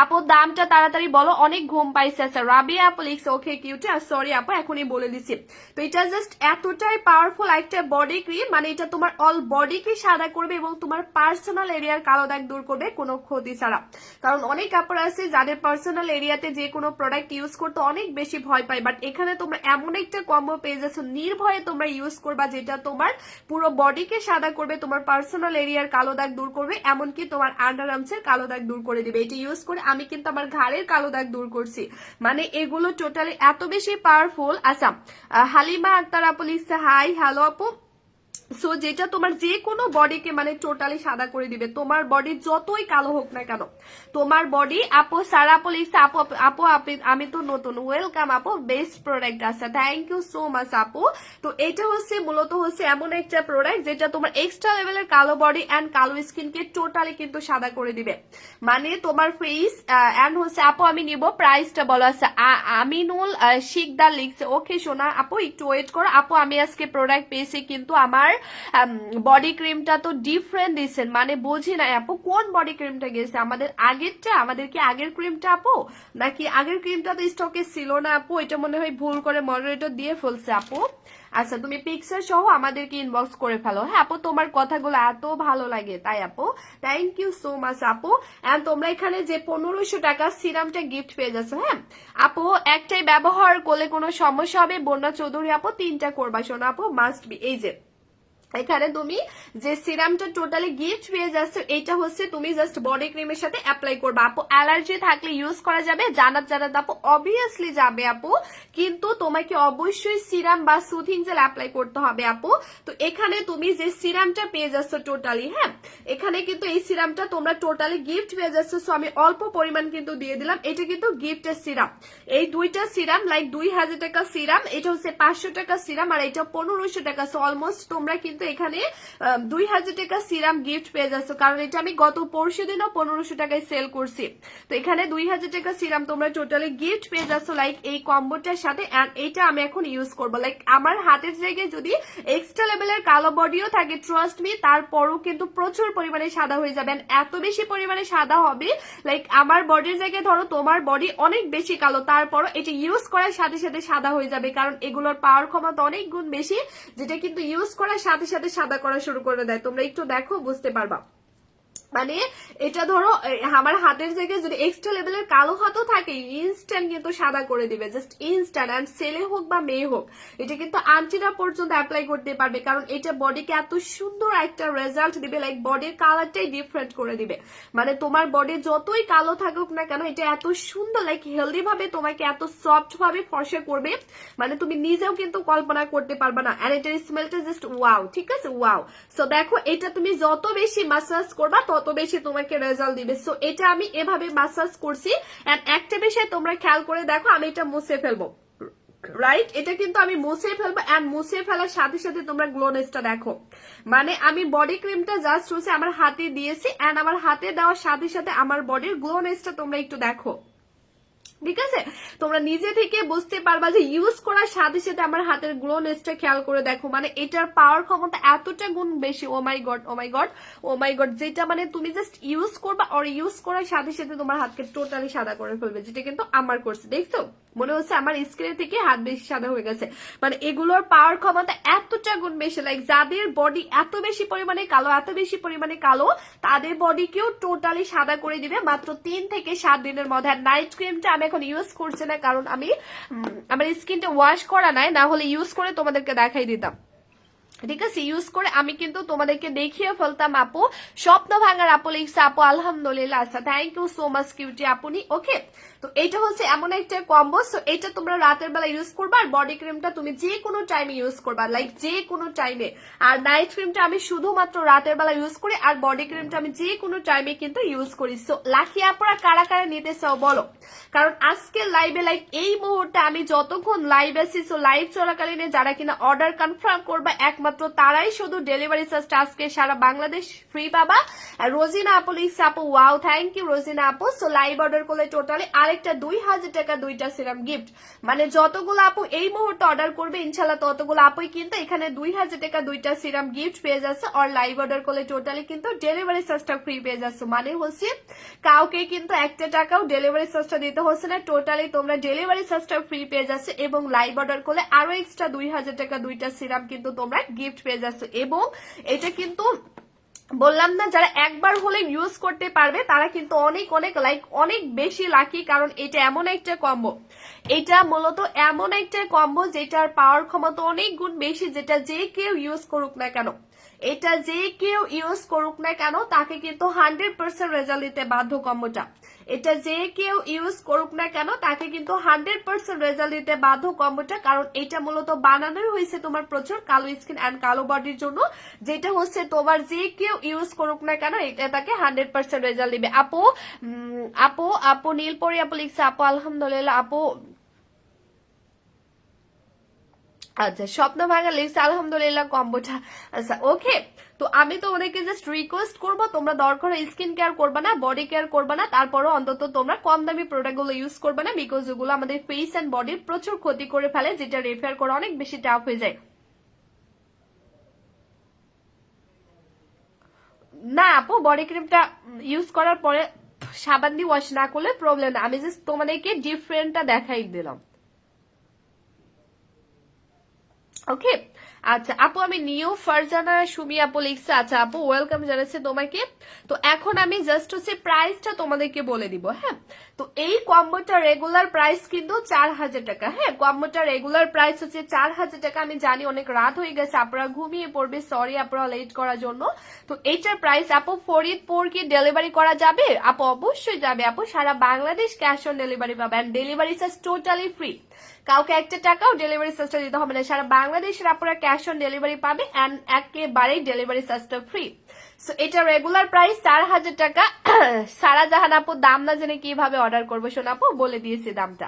আপু দামটা তাড়াতাড়ি বলো, অনেক ঘুম পাইছে। আচ্ছা রাবিয়া আপু লিখছে ওকে কিউটি, আর সরি আপু এখনই বলে দিচ্ছি। তো এটা জাস্ট এতটাই পাওয়ারফুল একটা বডি ক্রিম, মানে এটা তোমার অল বডিকে সাদা করবে এবং তোমার পার্সোনাল এরিয়ার কালো দাগ দূর করবে কোনো ক্ষতি ছাড়া। কারণ অনেক কাপড় আছে যাদের পার্সোনাল এরিয়াতে যে কোনো প্রোডাক্ট ইউজ করতে অনেক বেশি ভয় পায়, বাট এখানে তোমরা এমন একটা কম্বো পেয়ে যাচ্ছ নির্ভয়ে তোমরা ইউজ করবা, যেটা তোমার পুরো বডিকে সাদা করবে, তোমার পার্সোনাল এরিয়ার কালো দাগ দূর করবে, এমনকি তোমার আন্ডার আর্মসের কালো দাগ দূর করে দিবে। এটা ইউজ করে আমি কিন্তু আমার ঘাড়ের কালো দাগ দূর করছি, মানে এগুলো টোটালি এত বেশি পাওয়ারফুল। আচ্ছা হালিমা আক্তার আপু লিখছে হাই হ্যালো আপু। সো যেটা তোমার যে কোনো বডিকে মানে টোটালি সাদা করে দিবে, তোমার বডি যতই কালো হোক না কেন তোমার বডি। আপু সারা আপু লিখছে আপু আপু আমি তো নতুন, ওয়েলকাম আপু, বেস্ট প্রোডাক্ট আছে, থ্যাংক ইউ সো মাচ আপু। তো এটা হচ্ছে মূলত হচ্ছে এমন একটা প্রোডাক্ট যেটা তোমার এক্সট্রা লেভেলের কালো বডি অ্যান্ড কালো স্কিনকে টোটালি কিন্তু সাদা করে দিবে, মানে তোমার ফেস অ্যান্ড হচ্ছে আপু আমি নিব, প্রাইসটা বলা আছে। আমিনুল শিকদার লিখছে ওকে সোনা আপু একটু ওয়েট করো আপু, আমি আজকে প্রোডাক্ট পেয়েছি কিন্তু আমার বডি ক্রিমটা তো ডিফারেন্ট দিচ্ছেন, মানে বুঝি না আপু কোন বডি ক্রিমটা গেছে, আমাদের আগেরটা, আমাদের কি আগের ক্রিমটা আপু, নাকি আগের ক্রিমটা তো স্টকে ছিল না আপু, এটা মনে হয় ভুল করে মডারেটর দিয়ে ফেলছে আপু। আচ্ছা তুমি পিকচার সহ আমাদেরকে ইনবক্স করে ফেলো। হ্যাঁ আপু তোমার কথাগুলো এত ভালো লাগে তাই আপু, থ্যাংক ইউ সো মাচ আপু। এন্ড তোমরা এখানে যে 1500 টাকা সিরামটা গিফট পেয়ে যাচ্ছ। হ্যাঁ আপু একটাই ব্যবহার করলে কোনো সমস্যা হবে? বন্যা চৌধুরী আপু 3টা করবা শোনা আপু, মাস্ট বি। এই যে এখানে তুমি যে সিরামটা টোটালি গিফট পেয়ে যাচ্ছ, এটা হচ্ছে তুমি জাস্ট বডি ক্রিমের সাথে অ্যাপ্লাই করবে আপু। অ্যালার্জি থাকলে ইউজ করা যাবে, জানাত আপু অবভিয়াসলি যাবে আপু, কিন্তু তোমাকে অবশ্যই সিরাম বা সুথিং জেল অ্যাপ্লাই করতে হবে আপু। তো এখানে তুমি যে সিরামটা পেয়ে যাচ্ছ টোটালি, হ্যাঁ এখানে কিন্তু এই সিরামটা তোমরা টোটালি গিফট পেয়ে যাচ্ছ। সো আমি অল্প পরিমাণ কিন্তু দিয়ে দিলাম, এটা কিন্তু গিফটের সিরাম। এই দুইটা সিরাম লাইক 2000 টাকা সিরাম, এটা হচ্ছে 500 টাকা সিরাম, আর এটা 1500 টাকা। সো অলমোস্ট তোমরা কিন্তু এখানে 2000 টাকা সিরাম গিফট পেয়ে যাচ্ছ, কারণ এটা আমি গত পরশু দিনও 1500 টাকায় সেল করছি। তো এখানে 2000 টাকা সিরাম তোমরা টোটালি গিফট পেয়ে যাচ্ছ লাইক এই কম্বোটার সাথে। এন্ড এটা আমি এখন ইউজ করবো, লাইক আমার হাতের জায়গায় যদি এক্সট্রা লেভেলের কালো বডিও থাকে ট্রাস্ট মি, তারপরও কিন্তু প্রচুর পরিমাণে সাদা হয়ে যাবেন, এত বেশি পরিমাণে সাদা হবে। লাইক আমার বডির জায়গায় ধরো তোমার বডি অনেক বেশি কালো, তারপরও এটা ইউজ করার সাথে সাথে সাদা হয়ে যাবে, কারণ এগুলোর পাওয়ার ক্ষমতা অনেক গুণ বেশি, যেটা কিন্তু ইউজ করার সাথে সাথে সাদা করা শুরু করে দেয়। তোমরা একটু দেখো বুঝতে পারবা, মানে এটা ধরো আমার হাতের জায়গায় যদি এক্সট্রা লেভেলের কালো হাতও থাকে ইনস্ট্যান্ট কিন্তু সাদা করে দিবে, জাস্ট ইনস্ট্যান্ট। এন্ড ছেলে হোক বা মেয়ে হোক এটা কিন্তু আন্টিরা পর্যন্ত অ্যাপ্লাই করতে পারবে, কারণ এটা বডিকে এত সুন্দর একটা রেজাল্ট দিবে, লাইক বডির কালারটাই ডিফারেন্ট করে দিবে। মানে তোমার বডি যতই কালো থাকুক না কেন এটা এত সুন্দর লাইক হেলদি ভাবে তোমাকে এত সফট ভাবে ফর্সা করবে, মানে তুমি নিজেও কিন্তু কল্পনা করতে পারবে না। এন্ড এটার স্মেলটা জাস্ট ওয়াও, ঠিক আছে ওয়াও। সো দেখো এটা তুমি যত বেশি মাসাজ করবা তত বেশি তোমাকে রেজাল্ট দিবে। সো এটা আমি এভাবে মাসাজ করছি, এন্ড একটা বিষয় তোমরা খেয়াল করে দেখো, আমি এটা মুছে ফেলবো, রাইট এটা কিন্তু আমি মুছে ফেলবো, এন্ড মুছে ফেলার সাথে সাথে তোমরা গ্লোনেসটা দেখো, মানে আমি বডি ক্রিমটা জাস্ট হচ্ছে আমার হাতে দিয়েছি, এন্ড আমার হাতে দেওয়ার সাথে সাথে আমার বডির গ্লোনেসটা তোমরা একটু দেখো, ঠিক আছে? তোমরা নিজে থেকে বুঝতে পারবা যে ইউজ করার সাথে সাথে আমার হাতের গ্লোনেসটা খেয়াল করে দেখো, মানে এটার পাওয়ার ক্ষমতা এতটা গুণ বেশি। ও মাই গড ও মাই গড ও মাই গড, যেটা মানে তুমি জাস্ট ইউজ করবা আর ইউজ করার সাথে সাথে তোমার হাতকে টোটালি সাদা করে ফেলবে, যেটা কিন্তু আমার করছে। দেখছো মনে হচ্ছে আমার স্কিনের থেকে হাত বেশি সাদা হয়ে গেছে, মানে এগুলোর পাওয়ার ক্ষমতা এতটা গুণ বেশি। লাইক যাদের বডি এত বেশি পরিমাণে কালো, এত বেশি পরিমাণে কালো, তাদের বডিকেও টোটালি সাদা করে দিবে মাত্র 3 থেকে 7 দিনের মধ্যে। আর নাইট ক্রিমটা আমি এখন ইউজ করছি না, কারণ আমি আমার স্কিনটা ওয়াশ করা নাই, না হলে ইউজ করে তোমাদেরকে দেখাই দিতাম। ঠিক আছে, ইউজ করে আমি কিন্তু তোমাদেরকে দেখিয়ে ফেলতাম। আপু স্বপ্ন ভাঙার আপু লিখছে, আপু আলহামদুলিল্লাহ, আচ্ছা thank you so much cutie আপনি। ওকে, তো এইটা হচ্ছে এমন একটা কম্বো, সো এটা তোমরা রাতের বেলা ইউজ করবা, আর বডি ক্রিমটা তুমি যে কোনো টাইমে ইউজ করবা, লাইক যে কোনো টাইমে। আর নাইট ক্রিমটা আমি শুধুমাত্র রাতের বেলা ইউজ করি, আর বডি ক্রিমটা আমি যে কোনো টাইমে কিন্তু ইউজ করি। সো লাকি আপুরা কারা কারা নিতে চাও বলো, কারণ আজকে লাইভে লাইক এই মুহূর্তে আমি যতক্ষণ লাইভ আছি, সো লাইভ চলাকালীনে যারা কিনা অর্ডার কনফার্ম করবা একমাত্র তারাই শুধু ডেলিভারি চার্জটা আজকে সারা বাংলাদেশ ফ্রি পাবা। আর রোজিনা আপু লিখছে, আপু ওয়াও থ্যাংক ইউ রোজিনা আপু। সো লাইভ অর্ডার করলে টোটালি আরেকটা 2000 টাকা 2টা সিরাম গিফট, মানে যতগুলো আপু এই মুহূর্তে অর্ডার করবে ইনশাল্লাহ ততগুলো আপুই কিন্তু এখানে 2000 টাকা 2টা সিরাম গিফট পেয়ে যাচ্ছে। আর লাইভ অর্ডার করলে টোটালি কিন্তু ডেলিভারি চার্জটা ফ্রি পেয়ে যাচ্ছে, মানে হচ্ছে কাউকে কিন্তু একটা টাকাও ডেলিভারি চার্জটা দিতে হচ্ছে না, টোটালি তোমরা ডেলিভারি চার্জটা ফ্রি পেয়ে যাচ্ছে। এবং লাইভ অর্ডার করলে আরো এক্সট্রা 2000 টাকা 2টা সিরাম কিন্তু তোমরা গিফট পেয়ে যাচ্ছ। এবং এটা কিন্তু বললাম না, যারা একবার হলে ইউজ করতে পারবে তারা কিন্তু অনেক অনেক লাইক অনেক বেশি লাকি, কারণ এটা এমন একটা কম্বো, এটা মূলত এমন একটা কম্বো যেটার পাওয়ার ক্ষমতা অনেক গুণ বেশি, যেটা যে কেউ ইউজ করুক না কেন, এটা যে কেউ ইউজ করুক না কেন তাকে কিন্তু 100% রেজাল্ট দিতে বাধ্য কম্বোটা। এটা যে কেউ ইউজ করুক না কেন তাকে কিন্তু 100% রেজাল্ট দিতে বাধ্য কম্বোটা, কারণ এটা মূলত বানানোই হয়েছে তোমার প্রচুর কালো স্কিন অ্যান্ড কালো বডির জন্য, যেটা হচ্ছে তোমার যে কেউ ইউজ করুক না কেন এটা তাকে 100% রেজাল্ট দিবে। আপু আপু আপু নীলপরি আপু লিখছে, আপু আলহামদুলিল্লাহ আপু। আচ্ছা স্বপ্ন ভাঙা লিখছে আলহামদুলিল্লাহ কম্বোটা, আচ্ছা ওকে। তো আমি তো ওদেরকে জাস্ট রিকোয়েস্ট করবো, তোমরা দরকার স্কিন কেয়ার করবে না, বডি কেয়ার করবে না, তারপরও অন্তত তোমরা কম দামি প্রোডাক্ট গুলো ইউজ করবে না, বিকজ ওগুলো আমাদের ফেস অ্যান্ড বডির প্রচুর ক্ষতি করে ফেলে, যেটা রেফার করা অনেক বেশি টাফ হয়ে যায়। না আপু বডি ক্রিমটা ইউজ করার পরে সাবান দিয়ে ওয়াশ না করলে প্রবলেম না, আমি জাস্ট তোমাদেরকে ডিফারেন্টটা দেখাই দিলাম। ওকে, আচ্ছা আপু আমি নিউ ফারজানা সুমি আপু লিখছে, আচ্ছা আপু ওয়েলকাম জানাচ্ছি তোমাকে। তো এখন আমি জাস্ট হচ্ছে প্রাইসটা তোমাদেরকে বলে দিব। হ্যাঁ, তো এই কম্বোটা রেগুলার প্রাইস কিন্তু 4000 টাকা। হ্যাঁ, কম্বোটা রেগুলার প্রাইস হচ্ছে 4000 টাকা। আমি জানি অনেক রাত হয়ে গেছে, আপনারা ঘুমিয়ে পড়বে, সরি আপনারা লেট করার জন্য। তো এইটার প্রাইস আপু ফরিদপুর কি ডেলিভারি করা যাবে? আপু অবশ্যই যাবে আপু, সারা বাংলাদেশ ক্যাশ অন ডেলিভারি পাবেন, ডেলিভারি চার্জ টোটালি ফ্রি, কাউকে একটা টাকাও ডেলিভারি চার্জটা দিতে হবে না, সারা বাংলাদেশের আপনারা ক্যাশ অন ডেলিভারি পাবে এন্ড একেবারেই ডেলিভারি চার্জটা ফ্রি। সো এটা রেগুলার প্রাইস 4000 টাকা। সারা জাহান আপু দাম না জেনে কিভাবে অর্ডার করবো, শোন আপু বলে দিয়েছি দামটা।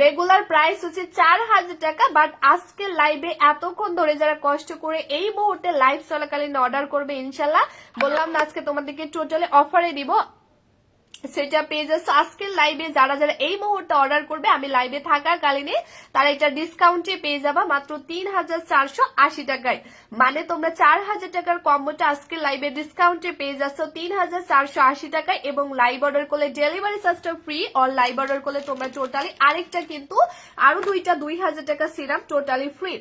রেগুলার প্রাইস হচ্ছে 4000 টাকা, বাট আজকে লাইভে এতক্ষণ ধরে যারা কষ্ট করে এই মুহূর্তে লাইভ চলাকালীন অর্ডার করবে ইনশাল্লাহ, বললাম না আজকে তোমাদেরকে টোটালি অফারে দিব, সেটা পেয়ে যাচ্ছে আজকের লাইভে। যারা যারা এই মুহূর্তে অর্ডার করবে আমি লাইভে থাকাকালীনে, তারা এটা ডিসকাউন্টে পেয়ে যাবা মাত্র 3480 টাকায়। মানে তোমরা 4000 টাকার কম্বোটা আজকের লাইভে ডিসকাউন্টে পেয়ে যাচ্ছ 3480 টাকায়, এবং লাইভ অর্ডার করলে ডেলিভারি চার্জটা ফ্রি। অর লাইভ অর্ডার করলে তোমরা টোটালি আরেকটা কিন্তু আরো 2000 টাকা সিরাম টোটালি ফ্রি।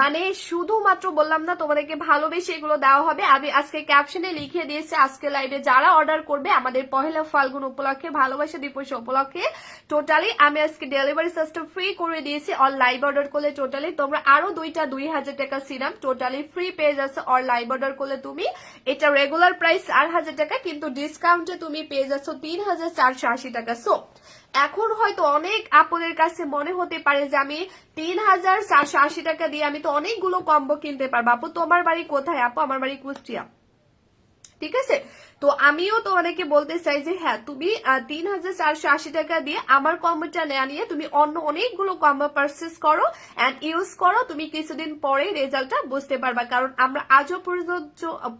মানে শুধুমাত্র বললাম না তোমাদেরকে ভালোবেসে এগুলো দেওয়া হবে। আমি আজকে ক্যাপশনে লিখে দিয়েছি আজকে লাইভে যারা অর্ডার করবে আমাদের পহেলা ফাল্গুন উপলক্ষে, ভালোবাসা দিবস উপলক্ষে টোটালি আমি আজকে ডেলিভারি চার্জটা ফ্রি করে দিয়েছি। অর লাইভ অর্ডার করলে টোটালি তোমরা আরো 2000 টাকা সিরাম টোটালি ফ্রি পেয়ে যাচ্ছে। অর লাইভ অর্ডার করলে তুমি এটা রেগুলার প্রাইস 4000 টাকা, কিন্তু ডিসকাউন্টে তুমি পেয়ে যাচ্ছ 3480 টাকা। সো এখন হয়তো অনেক আপনাদের কাছে মনে হতে পারে যে আমি 3480 টাকা দিয়ে আমি তো অনেকগুলো কম্বো কিনতে পারবো। আপু তোমার বাড়ি কোথায়? আপু আমার বাড়ি কুষ্টিয়া, ঠিক আছে। তো আমিও তোমাদেরকে বলতে চাই যে হ্যাঁ, তুমি 3480 টাকা দিয়ে আমার কম্বোটা নেওয়া নিয়ে তুমি অন্য অনেকগুলো কম্বো পারচেস করো এন্ড ইউজ করো, তুমি কিছুদিন পরে রেজাল্টটা বুঝতে পারবা। কারণ আমরা আজও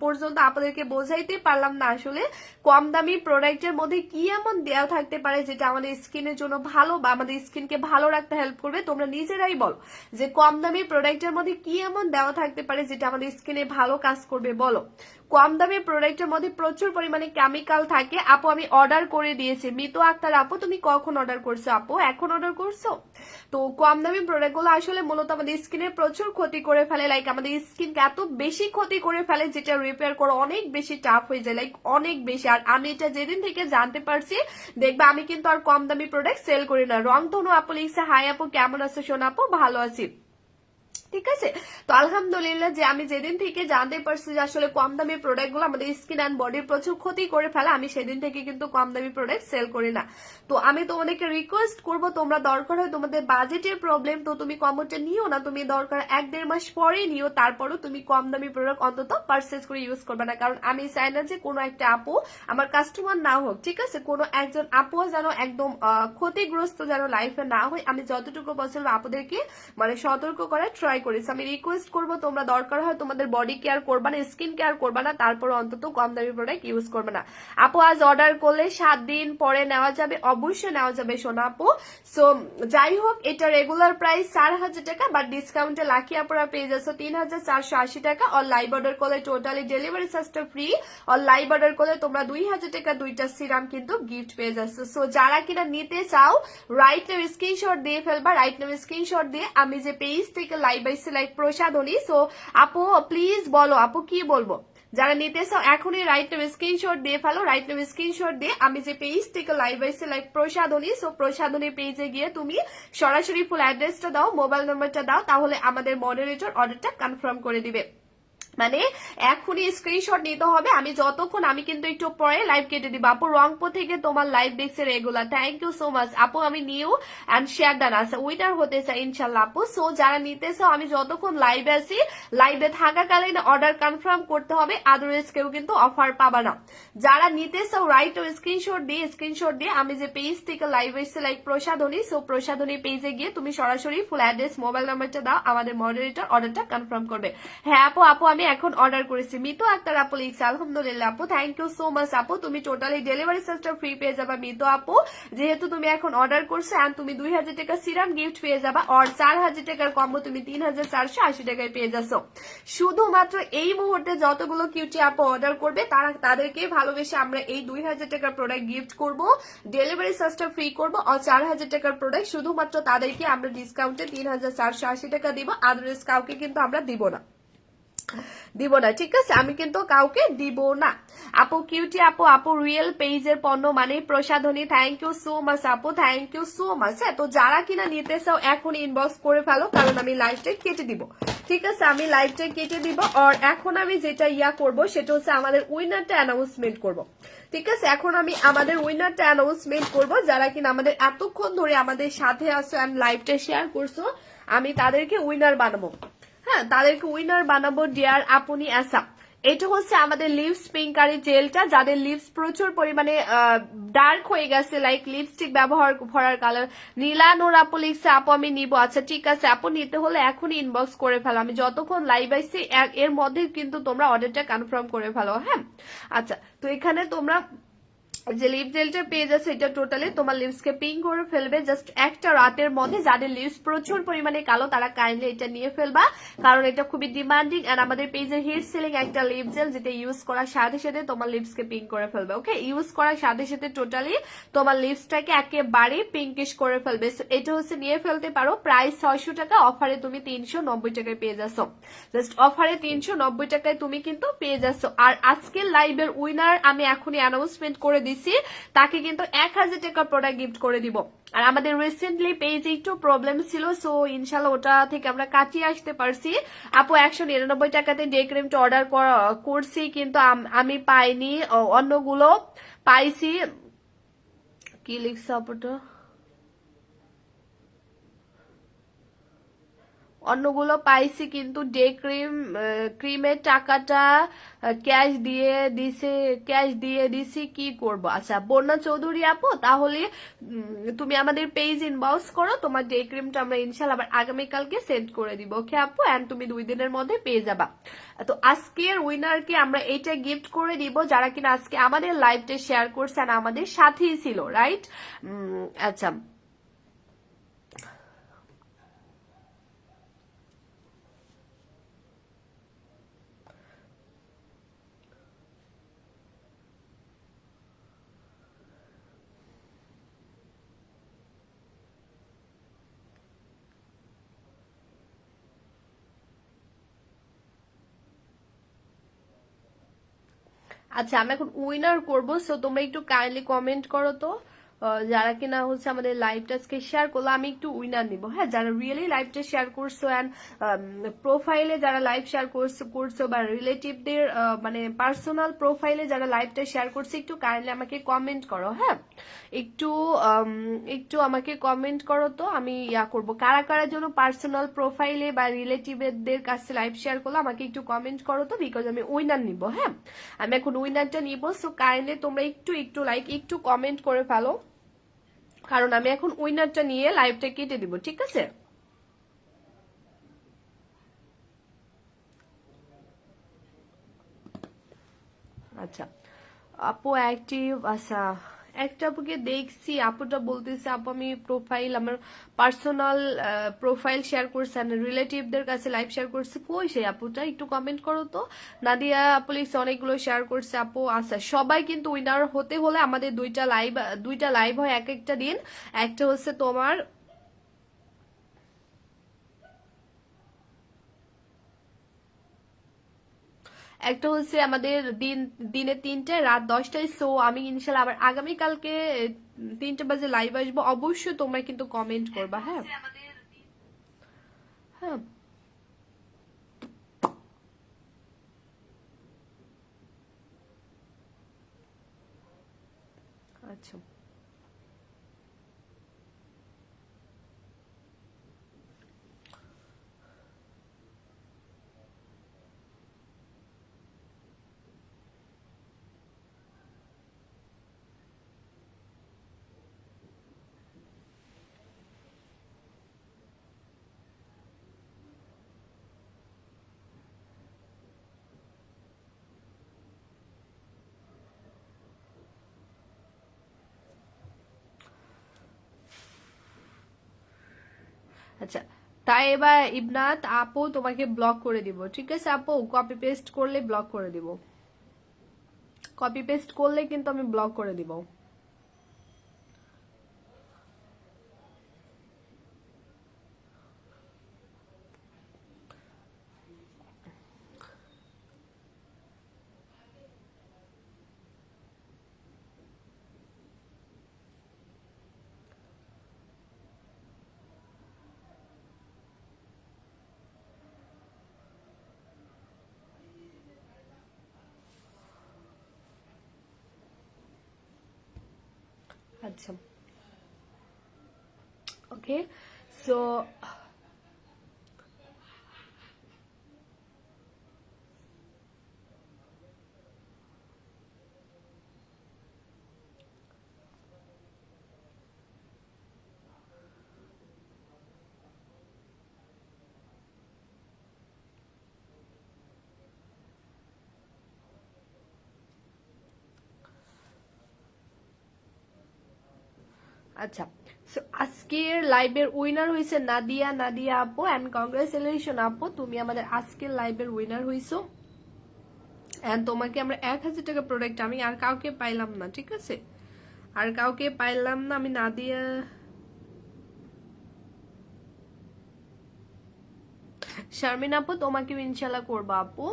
পর্যন্ত আপনাদেরকে বোঝাইতে পারলাম না আসলে কম দামি প্রোডাক্টের মধ্যে কি এমন দেওয়া থাকতে পারে যেটা আমাদের স্কিনের জন্য ভালো বা আমাদের স্কিনকে ভালো রাখতে হেল্প করবে। তোমরা নিজেরাই বলো যে কম দামি প্রোডাক্টের মধ্যে কি এমন দেওয়া থাকতে পারে যেটা আমাদের স্কিনে ভালো কাজ করবে, বলো। কম দামি প্রোডাক্টের মধ্যে প্রচুর পরিমাণে কেমিক্যাল থাকে। আপু আমি অর্ডার করে দিয়েছি, মিতু আক্তার আপু তুমি কখন অর্ডার করছো? আপু এখন অর্ডার করছো? তো কম দামি প্রোডাক্ট গুলো আসলে মূলত আমাদের স্কিনের প্রচুর ক্ষতি করে ফেলে, লাইক আমাদের স্কিনকে এত বেশি ক্ষতি করে ফেলে যেটা রিপেয়ার করা অনেক বেশি টাফ হয়ে যায়, লাইক অনেক বেশি। আর আমি এটা যেদিন থেকে জানতে পারছি দেখবা আমি কিন্তু আর কম দামি প্রোডাক্ট সেল করি না। রংধনু আপু লিখছে হাই আপু কেমন আছো? শোন আপু ভালো আছি। ঠিক আছে। তো আলহামদুলিল্লাহ যে আমি যেদিন থেকে জানতে পারছি যে আসলে কম দামি প্রোডাক্ট গুলো আমাদের স্কিন অ্যান্ড বডির প্রচুর ক্ষতি করে ফেলে, আমি সেদিন থেকে কিন্তু কম দামি প্রোডাক্ট সেল করি না। তো আমি তোমাদেরকে রিকোয়েস্ট করব, তোমরা দরকার হয় তোমাদের বাজেটের প্রবলেম, তো তুমি কমটা নিও না, তুমি দরকার 1-1.5 মাস পরে নিও, তারপরও তুমি কম দামি প্রোডাক্ট অন্তত পারচেজ করে ইউজ করবে না। কারণ আমি চাই না যে কোনো একটা আপু আমার কাস্টমার না হোক, ঠিক আছে, কোনো একজন আপুও যেন একদম ক্ষতিগ্রস্ত যেন লাইফে না হয়। আমি যতটুকু পসিবল আপুদেরকে মানে সতর্ক করার ট্রাই করেছি। আমি রিকোয়েস্ট করবো তোমরা দরকার হয় তোমাদের বডি কেয়ার করবা না, স্কিন কেয়ার করবা না, তারপর অন্তত কম দামি প্রোডাক্ট ইউজ করবে না। আপু আজ অর্ডার করলে 7 দিন পরে নেওয়া যাবে? অবশ্যই নেওয়া যাবে সোনা আপু। সো যাই হোক, এটা রেগুলার প্রাইস 4000 টাকা, বাট ডিসকাউন্টে লাকি আপুরা পেয়ে যাচ্ছে 3480 টাকা। আর লাইভ অর্ডার করলে টোটালি ডেলিভারি চার্জটা ফ্রি। আর লাইভ অর্ডার করলে তোমরা 2000 টাকা 2টা সিরাম কিন্তু গিফট পেয়ে যাচ্ছে। সো যারা কিনা নিতে চাও রাইট নাও স্ক্রিনশট দিয়ে ফেলবা, রাইট নাও স্ক্রিনশট দিয়ে আমি যে পেজ থেকে লাইভ আইছি লাইক প্রসাধনী। সো আপু প্লিজ বলো, আপু কি বলবো, যারা নিতে চাও এখনই রাইট নাও স্ক্রিনশট দিয়ে ফেলো, রাইট নাও স্ক্রিনশট দিয়ে আমি যে পেজ থেকে লাইভ আইছি লাইক প্রসাধনী, সো প্রসাধনী পেজে গিয়ে তুমি সরাসরি ফুল অ্যাড্রেসটা দাও, মোবাইল নাম্বারটা দাও, তাহলে আমাদের মডারেটর অর্ডারটা কনফার্ম করে দিবে। মানে এখনই স্ক্রিনশট নিতে হবে। আমি যতক্ষণ, আমি কিন্তু একটু পরে লাইভ কেটে দিব। আপু রংপুর থেকে তোমার লাইভ দেখছে regular, thank you so much আপু। আমি নিউ অ্যান্ড শেয়ার ডান আছে, উইনার হতে চাই ইনশাল্লাহ আপু। সো যারা নিতে চাও আমি যতক্ষণ লাইভে আছি, লাইভে থাকাকালীন অর্ডার কনফার্ম করতে হবে, আদারওয়াইজ কেউ কিন্তু অফার পাবা না। যারা নিতে চাও রাইট ও স্ক্রিনশট দিয়ে আমি যে পেজ থেকে লাইভ এসেছি লাইক প্রসাধনী, সো প্রসাধনী পেজে গিয়ে তুমি সরাসরি ফুল অ্যাড্রেস মোবাইল নাম্বারটা দাও, আমাদের মডারেটর অর্ডারটা কনফার্ম করবে। হ্যাঁ আপু, আমি এখন অর্ডার করেছি। মিতু আক্তার আপু লিখছে আলহামদুলিল্লাহ আপু, থ্যাংক ইউ সো মাচ আপু। তুমি টোটালি ডেলিভারি চার্জটা ফ্রি পেয়ে যাবা মিতু আপু, যেহেতু তুমি এখন অর্ডার করছো। এন্ড তুমি 2000 টাকা সিরাম গিফট পেয়ে যাবা, আর 4000 টাকার কম্বো তুমি 3480 টাকায় পেয়ে যাচ্ছ। শুধুমাত্র এই মুহূর্তে যতগুলো কিউটি আপু অর্ডার করবে তাদেরকে ভালোবেসে আমরা এই 2000 টাকার প্রোডাক্ট গিফট করব, ডেলিভারি চার্জটা ফ্রি করব, আর 4000 টাকার প্রোডাক্ট শুধুমাত্র তাদেরকে আমরা ডিসকাউন্টে 3480 টাকা দিব, আদারওয়াইজ কাউকে কিন্তু আমরা দিব না, ঠিক আছে, আমি কিন্তু কাউকে দিব না। আপু কিউটি আপু রিয়েল পেজের পণ্য মানে প্রসাধনী, থ্যাংক ইউ সো মাচ আপু, থ্যাংক ইউ সো মাচ। হ্যাঁ, তো যারা কিনা নিতে চাও এখন ইনবক্স করে ফেলো, কারণ আমি লাইভটা কেটে দিব, ঠিক আছে, আমি লাইভটা কেটে দিব। আর এখন আমি যেটা করব সেটা হচ্ছে আমাদের উইনারটা অ্যানাউন্সমেন্ট করব, ঠিক আছে। এখন আমি আমাদের উইনারটা অ্যানাউন্সমেন্ট করব, যারা কিনা আমাদের এতক্ষণ ধরে আমাদের সাথে আছো এন্ড লাইভটা শেয়ার করছো, আমি তাদেরকে উইনার বানাবো। হ্যাঁ, তাদেরকে উইনার বানাবো ডিয়ার আপনি আসা। এটা হচ্ছে আমাদের লিপস পিঙ্কারি জেলটা, যাদের লিপস প্রচুর পরিমাণে ডার্ক হয়ে গেছে, লাইক লিপস্টিক ব্যবহার করার কালার। নীলা নোর আপু লিখছে আপু আমি নিবো। আচ্ছা ঠিক আছে আপু, নিতে হলে এখনই ইনবক্স করে ফেলো, আমি যতক্ষণ লাইভ আইছি এর মধ্যে কিন্তু তোমরা অর্ডারটা কনফার্ম করে ফেলো। হ্যাঁ আচ্ছা, তো এখানে তোমরা যে লিপ জেলটা পেয়ে যাচ্ছে, এটা টোটালি তোমার লিপসকে পিঙ্ক করে ফেলবে জাস্ট একটা রাতের মধ্যে। যাদের লিপস প্রচুর পরিমাণে কালো তারা কাইন্ডলি এটা নিয়ে ফেলবা, কারণ এটা খুবই ডিমান্ডিং এন্ড আমাদের পেজের হিট সেলিং একটা লিপ জেল, যেটা ইউজ করার সাথে সাথে তোমার লিপসকে পিঙ্ক করে ফেলবে। ওকে, ইউজ করার সাথে সাথে টোটালি তোমার লিপসটাকে একেবারে পিঙ্কিশ করে ফেলবে। এটা হচ্ছে নিয়ে ফেলতে পারো। প্রাইস 600 টাকা, অফারে তুমি 390 টাকায় পেয়ে যাচ্ছ, জাস্ট অফারে 390 টাকায় তুমি কিন্তু পেয়ে যাচ্ছ। আর আজকের লাইভের উইনার আমি এখনই অ্যানাউন্সমেন্ট করে দিছি, তাকে কিন্তু 1000 টাকার প্রোডাক্ট গিফট করে দিব। আর আমাদের রিসেন্টলি পেজে একটু প্রবলেম ছিল, সো ইনশাল্লাহ ওটা থেকে আমরা কাটিয়ে আসতে পারছি। আপু 199 টাকাতে ডে ক্রিমটা অর্ডার করছি, কিন্তু আমি পাইনি, অন্যগুলো পাইছি। কি লিখছে আপুটা, অন্যগুলো পাইছি, কিন্তু ডে ক্রিমের টাকাটা ক্যাশ দিয়ে দিছি, কি করব। আচ্ছা বন্যা চৌধুরী আপু, তাহলে তুমি আমাদের পেজ ইনবক্স করো, তোমার ডে ক্রিমটা আমরা ইনশাল্লাহ আবার আগামীকালকে সেন্ড করে দিব। ওকে আপু, এন্ড তুমি 2 দিনের মধ্যে পেয়ে যাবা। তো আজকের উইনারকে আমরা এইটা গিফট করে দিব, যারা কিনা আজকে আমাদের লাইভটা শেয়ার করছেন, আমাদের সাথেই ছিল, রাইট। আচ্ছা আচ্ছা, আমি এখন উইনার করবো, সো তোমরা একটু কাইন্ডলি কমেন্ট করো তো যারা কিনা হচ্ছে আমাদের লাইভটা আজকে শেয়ার করলো, আমি একটু উইনার নিব। হ্যাঁ, যারা রিয়েলি লাইভটা শেয়ার করছো অ্যান্ড প্রোফাইলে যারা লাইভ শেয়ার করছো বা রিলেটিভদের মানে পার্সোনাল প্রোফাইলে যারা লাইভটা শেয়ার করছে, একটু কাইন্ডলি আমাকে কমেন্ট করো। হ্যাঁ, একটু একটু আমাকে কমেন্ট করো, তো আমি ইয়া করবো কারা কারা জন্য পার্সোনাল প্রোফাইলে বা রিলেটিভদের কাছে লাইভ শেয়ার করলো, আমাকে একটু কমেন্ট করো তো, বিকজ আমি উইনার নিব। হ্যাঁ, আমি এখন উইনারটা নিব। সো কাইন্ডলি তোমরা একটু একটু লাইক একটু কমেন্ট করে ফেলো, কারণ আমি এখন উইনারটা নিয়ে লাইভটা কেটে দিব। ঠিক আছে? আচ্ছা, আপু অ্যাক্টিভ। আচ্ছা, একটা আপুকে দেখছি, আপুটা বলতেছে আপু আমি প্রোফাইল আমার পার্সোনাল প্রোফাইল শেয়ার করছে, রিলেটিভদের কাছে লাইভ শেয়ার করছে। কই সেই আপুটা? একটু কমেন্ট করো তো। নাদিয়া পুলিশ অনেকগুলো শেয়ার করছে আপু। আচ্ছা, সবাই কিন্তু উইনার হতে হলে আমাদের দুইটা লাইভ হয় এক একটা দিন। একটা হচ্ছে তোমার একটা হচ্ছে আমাদের দিনে 3টায় রাত 10টায়। সো আমি ইনশাল্লাহ আবার আগামীকালকে 3টা বাজে লাইভ আসবো। অবশ্যই তোমরা কিন্তু কমেন্ট করবা। হ্যাঁ, হ্যাঁ, আচ্ছা, আচ্ছা। তাই এবার ইবনাত আপু তোমাকে ব্লক করে দিব। ঠিক আছে আপু, কপি পেস্ট করলে ব্লক করে দিব। কপি পেস্ট করলে কিন্তু আমি ব্লক করে দিব। আচ্ছা, ওকে। সো আচ্ছা, সো আজকের লাইভের উইনার হয়েছে নাদিয়া আপু, এন্ড কংগ্রেচুলেশন আপু, তুমি আমাদের আজকের লাইভের উইনার হইছো। এন্ড তোমাকে আমরা 1000 টাকা প্রোডাক্ট, আমি আর কাউকে পাইলাম না। ঠিক আছে, আর কাউকে পাইলাম না। আমি নাদিয়া শারমিন আপু তোমাকে ইনশাল্লাহ করবো আপু।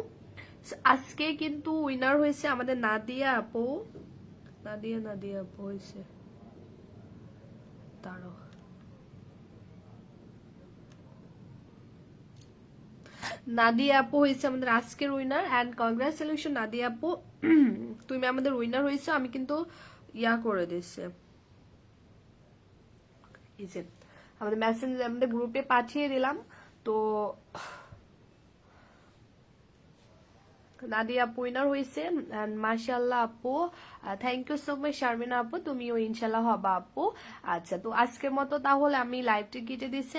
আজকে কিন্তু উইনার হয়েছে আমাদের নাদিয়া আপু। নাদিয়া আপু হয়েছে, দাঁড়াও। নাদিয়া আপু হয়েছে আমাদের আজকের উইনার, এন্ড কংগ্রাচুলেশন নাদিয়া আপু, তুমি আমাদের উইনার হয়েছো। আমি কিন্তু ইয়া করে দিচ্ছে, এই যে আমাদের মেসেজ আমাদের গ্রুপে পাঠিয়ে দিলাম। তো নাদিয়া আপু উইনার হয়েছে, মাশাআল্লাহ আপু। Thank you so much Sharmina আপু, তুমিও ইনশাল্লাহ হবা আপু। আচ্ছা, তো আজকের মতো তাহলে আমি লাইভটি কেটে দিচ্ছি।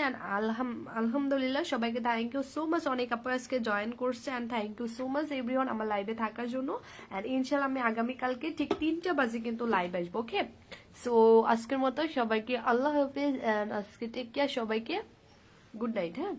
আলহামদুলিল্লাহ সবাইকে থ্যাংক ইউ সো মাচ। অনেক আপু আজকে জয়েন করছে, and thank you so much everyone আমার লাইভে থাকার জন্য। এন্ড ইনশাল্লাহ আমি আগামীকালকে ঠিক 3টা বাজে কিন্তু লাইভ আসবো। ওকে, সো আজকের মতো সবাইকে আল্লাহ হাফিজ, এন্ড আজকে টেক কেয়ার সবাইকে। Good night. হ্যাঁ।